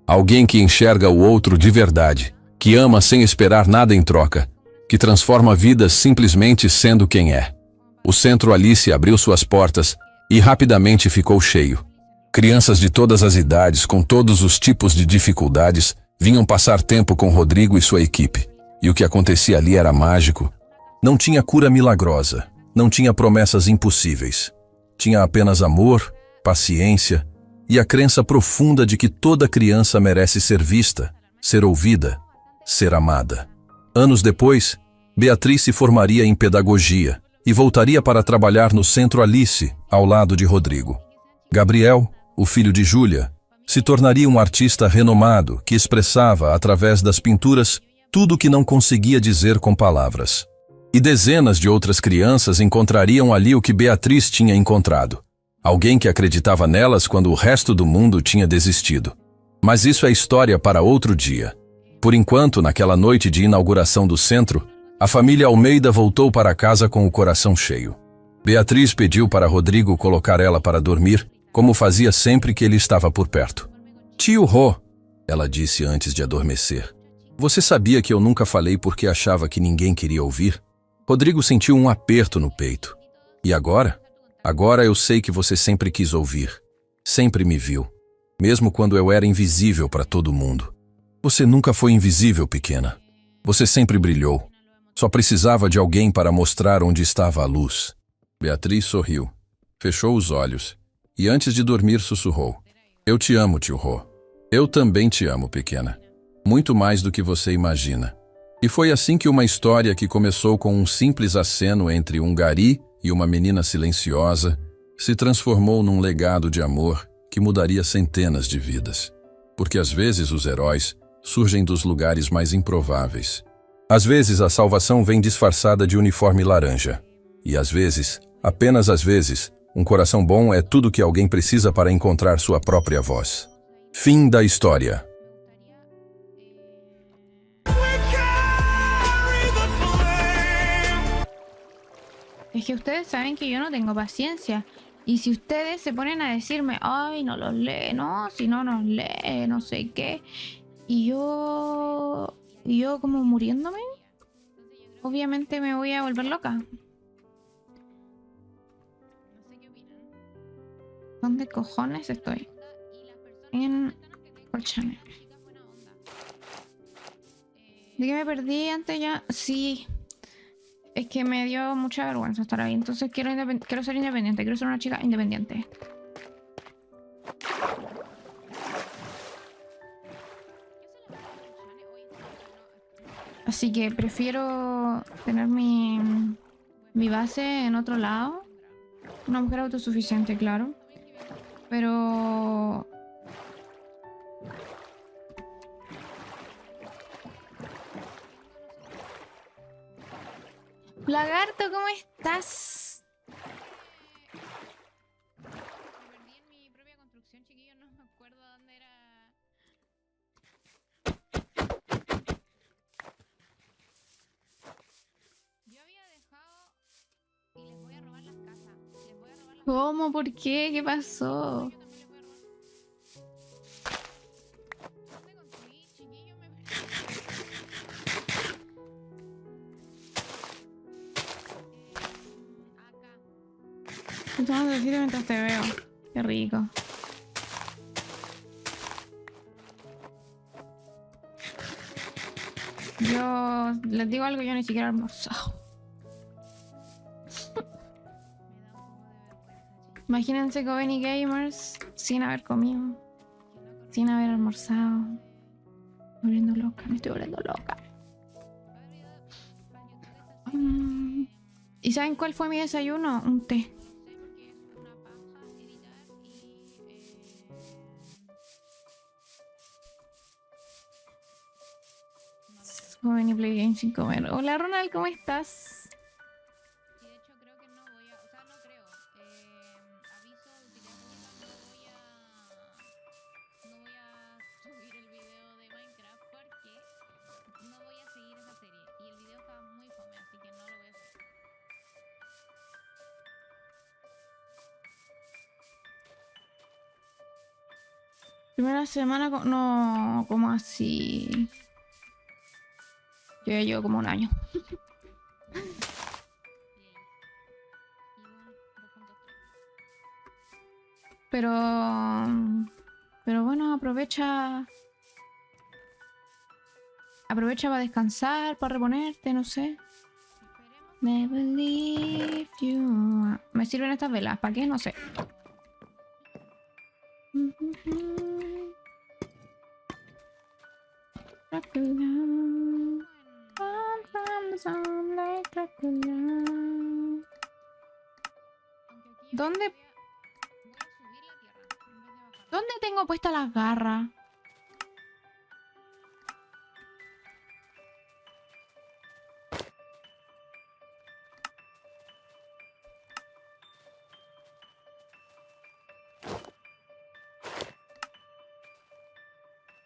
Alguém que enxerga o outro de verdade, que ama sem esperar nada em troca, que transforma vidas simplesmente sendo quem é. O Centro Alice abriu suas portas e rapidamente ficou cheio. Crianças de todas as idades, com todos os tipos de dificuldades, vinham passar tempo com Rodrigo e sua equipe. E o que acontecia ali era mágico. Não tinha cura milagrosa, não tinha promessas impossíveis. Tinha apenas amor, paciência e a crença profunda de que toda criança merece ser vista, ser ouvida, ser amada. Anos depois, Beatriz se formaria em pedagogia e voltaria para trabalhar no Centro Alice, ao lado de Rodrigo. Gabriel, o filho de Júlia, se tornaria um artista renomado que expressava, através das pinturas, tudo o que não conseguia dizer com palavras. E dezenas de outras crianças encontrariam ali o que Beatriz tinha encontrado. Alguém que acreditava nelas quando o resto do mundo tinha desistido. Mas isso é história para outro dia. Por enquanto, naquela noite de inauguração do centro, a família Almeida voltou para casa com o coração cheio. Beatriz pediu para Rodrigo colocar ela para dormir, como fazia sempre que ele estava por perto. Tio Rô, ela disse antes de adormecer, você sabia que eu nunca falei porque achava que ninguém queria ouvir? Rodrigo sentiu um aperto no peito. E agora? Agora eu sei que você sempre quis ouvir. Sempre me viu. Mesmo quando eu era invisível para todo mundo. Você nunca foi invisível, pequena. Você sempre brilhou. Só precisava de alguém para mostrar onde estava a luz. Beatriz sorriu. Fechou os olhos. E antes de dormir sussurrou: Eu te amo, tio Rô. Eu também te amo, pequena. Muito mais do que você imagina. E foi assim que uma história que começou com um simples aceno entre um gari e uma menina silenciosa se transformou num legado de amor que mudaria centenas de vidas. Porque às vezes os heróis surgem dos lugares mais improváveis. Às vezes a salvação vem disfarçada de uniforme laranja. E às vezes, apenas às vezes, um coração bom é tudo que alguém precisa para encontrar sua própria voz. Fim da história. Es que ustedes saben que yo no tengo paciencia. Y si ustedes se ponen a decirme, ay, no los lee, no, si no nos lee, no sé qué. Y yo como muriéndome, obviamente me voy a volver loca. ¿Dónde cojones estoy? En Colchane. ¿De qué me perdí antes ya? Sí. Es que me dio mucha vergüenza estar ahí. Entonces quiero ser independiente. Quiero ser una chica independiente. Así que prefiero tener mi base en otro lado. Una mujer autosuficiente, claro. Pero... Lagarto, ¿cómo estás? Me perdí en mi propia construcción, chiquillos. No me acuerdo dónde era. Yo había dejado. Y les voy a robar las casas. Les voy a robar las. ¿Cómo? ¿Por qué? ¿Qué pasó? Yo también les voy a robar. ¿Dónde construí, chiquillos? Me perdí. Acá. Estamos decir mientras te veo. Qué rico. Yo les digo algo, yo ni siquiera he almorzado. Imagínense Coven y Gamers sin haber comido, sin haber almorzado. Volviendo loca, me estoy volviendo loca. ¿Y saben cuál fue mi desayuno? Un té. Joven y play game sin comer. Hola Ronald, ¿cómo estás? Y de hecho creo que no voy a, o sea, no creo. Aviso de utilidad pública, no voy a subir el video de Minecraft porque no voy a seguir esa serie. Y el video está muy fome, así que no lo voy a subir. Primera semana, no, como así. Yo ya llevo como un año. Pero bueno, aprovecha para descansar, para reponerte, no sé. Never leave you. Me sirven estas velas, ¿para qué? No sé. ¿Dónde? ¿Dónde tengo puestas las garras?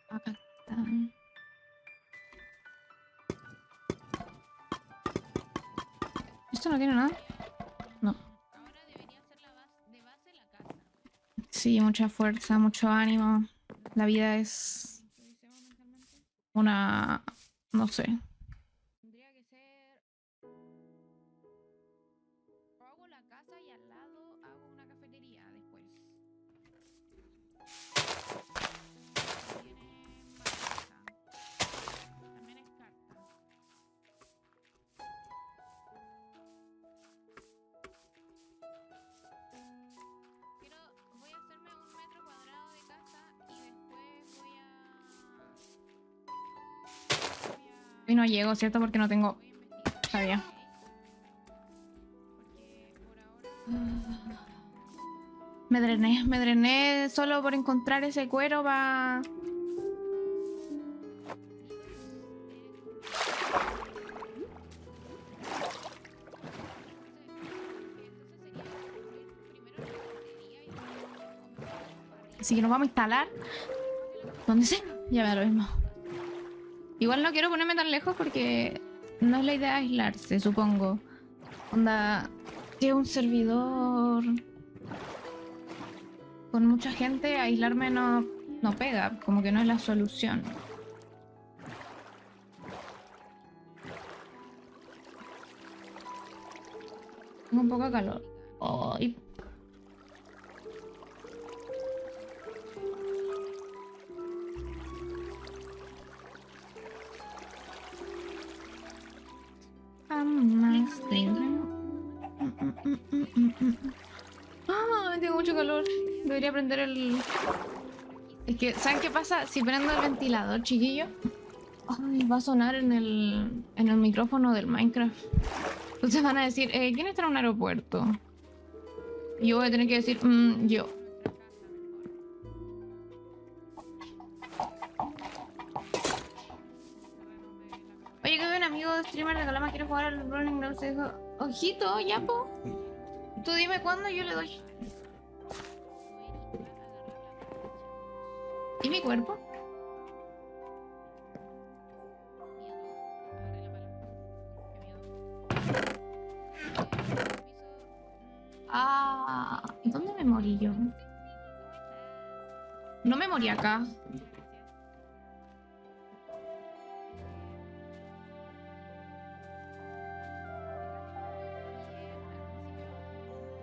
Acá están. ¿Esto no tiene nada? No. Ahora debería ser la base la casa. Sí, mucha fuerza, mucho ánimo. La vida es una... no sé. Tendría que ser... O hago la casa y al lado hago una cafetería después. Tiene baraja. También es carta. Voy a hacerme un metro cuadrado de casa y después voy a... Y no llego, ¿cierto? Porque no tengo... Está bien. Me drené solo por encontrar ese cuero para... Así que nos vamos a instalar. ¿Dónde sea? Ya me da lo mismo. Igual no quiero ponerme tan lejos porque no es la idea aislarse, supongo. Onda, si es un servidor con mucha gente, aislarme no pega, como que no es la solución. Tengo un poco de calor. Ay. Tengo mucho calor. Debería prender el... Es que, ¿saben qué pasa? Si prendo el ventilador, chiquillo, ay, va a sonar en el micrófono del Minecraft. Entonces van a decir, ¿quién está en un aeropuerto? Y yo voy a tener que decir, yo. Oye, que veo un amigo streamer de Calama quiere jugar al Running No se dijo, ojito, ya po. Tú dime cuándo yo le doy. ¿Y mi cuerpo? Ah, ¿dónde me morí yo? No me morí acá.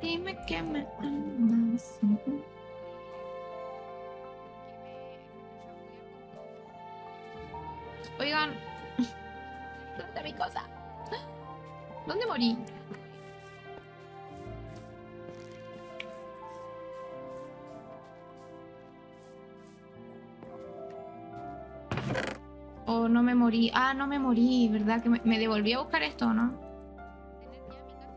Dime que me amas. Oigan, ¿dónde está mi cosa? ¿Dónde morí? Oh, no me morí. Ah, no me morí, ¿verdad? Que me devolví a buscar esto, ¿no?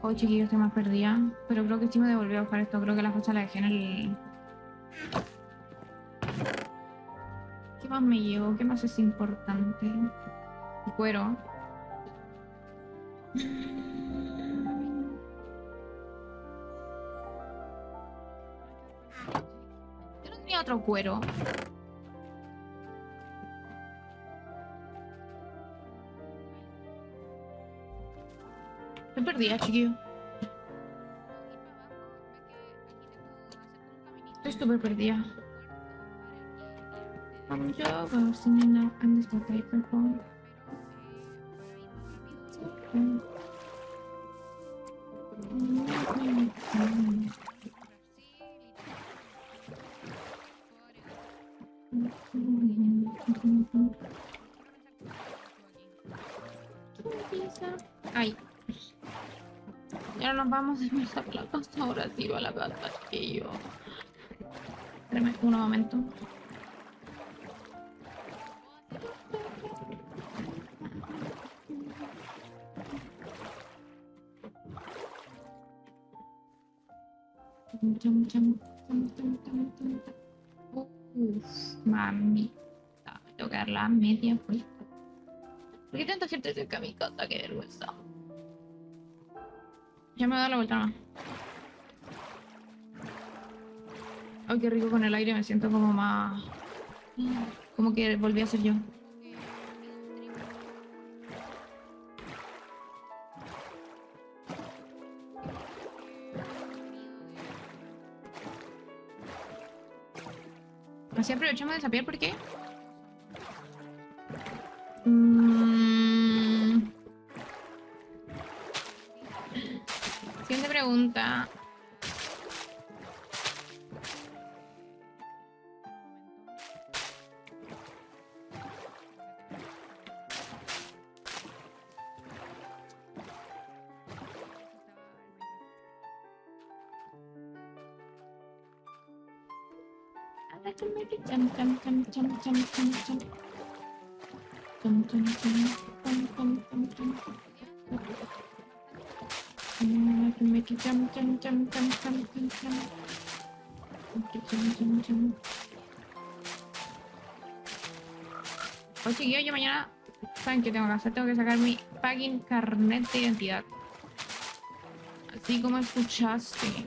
Oh, chiquillos, estoy más perdida. Pero creo que sí me devolví a buscar esto. Creo que la fecha la dejé en el... ¿Qué más me llevo? ¿Qué más es importante? El cuero. Yo no tenía otro cuero. Estoy perdida, chiquillo. Estoy súper perdida. Yo voy singing now and this what I perform. Ay. Y ahora nos vamos de mierda a la casa. Ahora sí va a la casa, chiquillo. Espérame un momento. Uf, mamita. Me tengo que dar la media vuelta. ¿Por qué tanta gente cerca de mi casa? Qué vergüenza. Ya me voy a dar la vuelta más. Ay, qué rico con el aire. Me siento como más... Como que volví a ser yo. Así aprovechamos de saber por qué. Siguiente pregunta. I can make it jump, jump, jump, jump, jump, jump, jump. Jump, jump, jump, jump, jump, jump, jump. I can make it jump, jump, jump, jump, jump, jump, jump. Jump, jump, jump. Oye, chiquillo, yo mañana... ¿Saben qué tengo que hacer? Tengo que sacar mi fucking carnet de identidad. Así como escuchaste.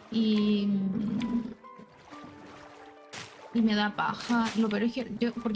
Y me da paja. Lo peor es que yo... Porque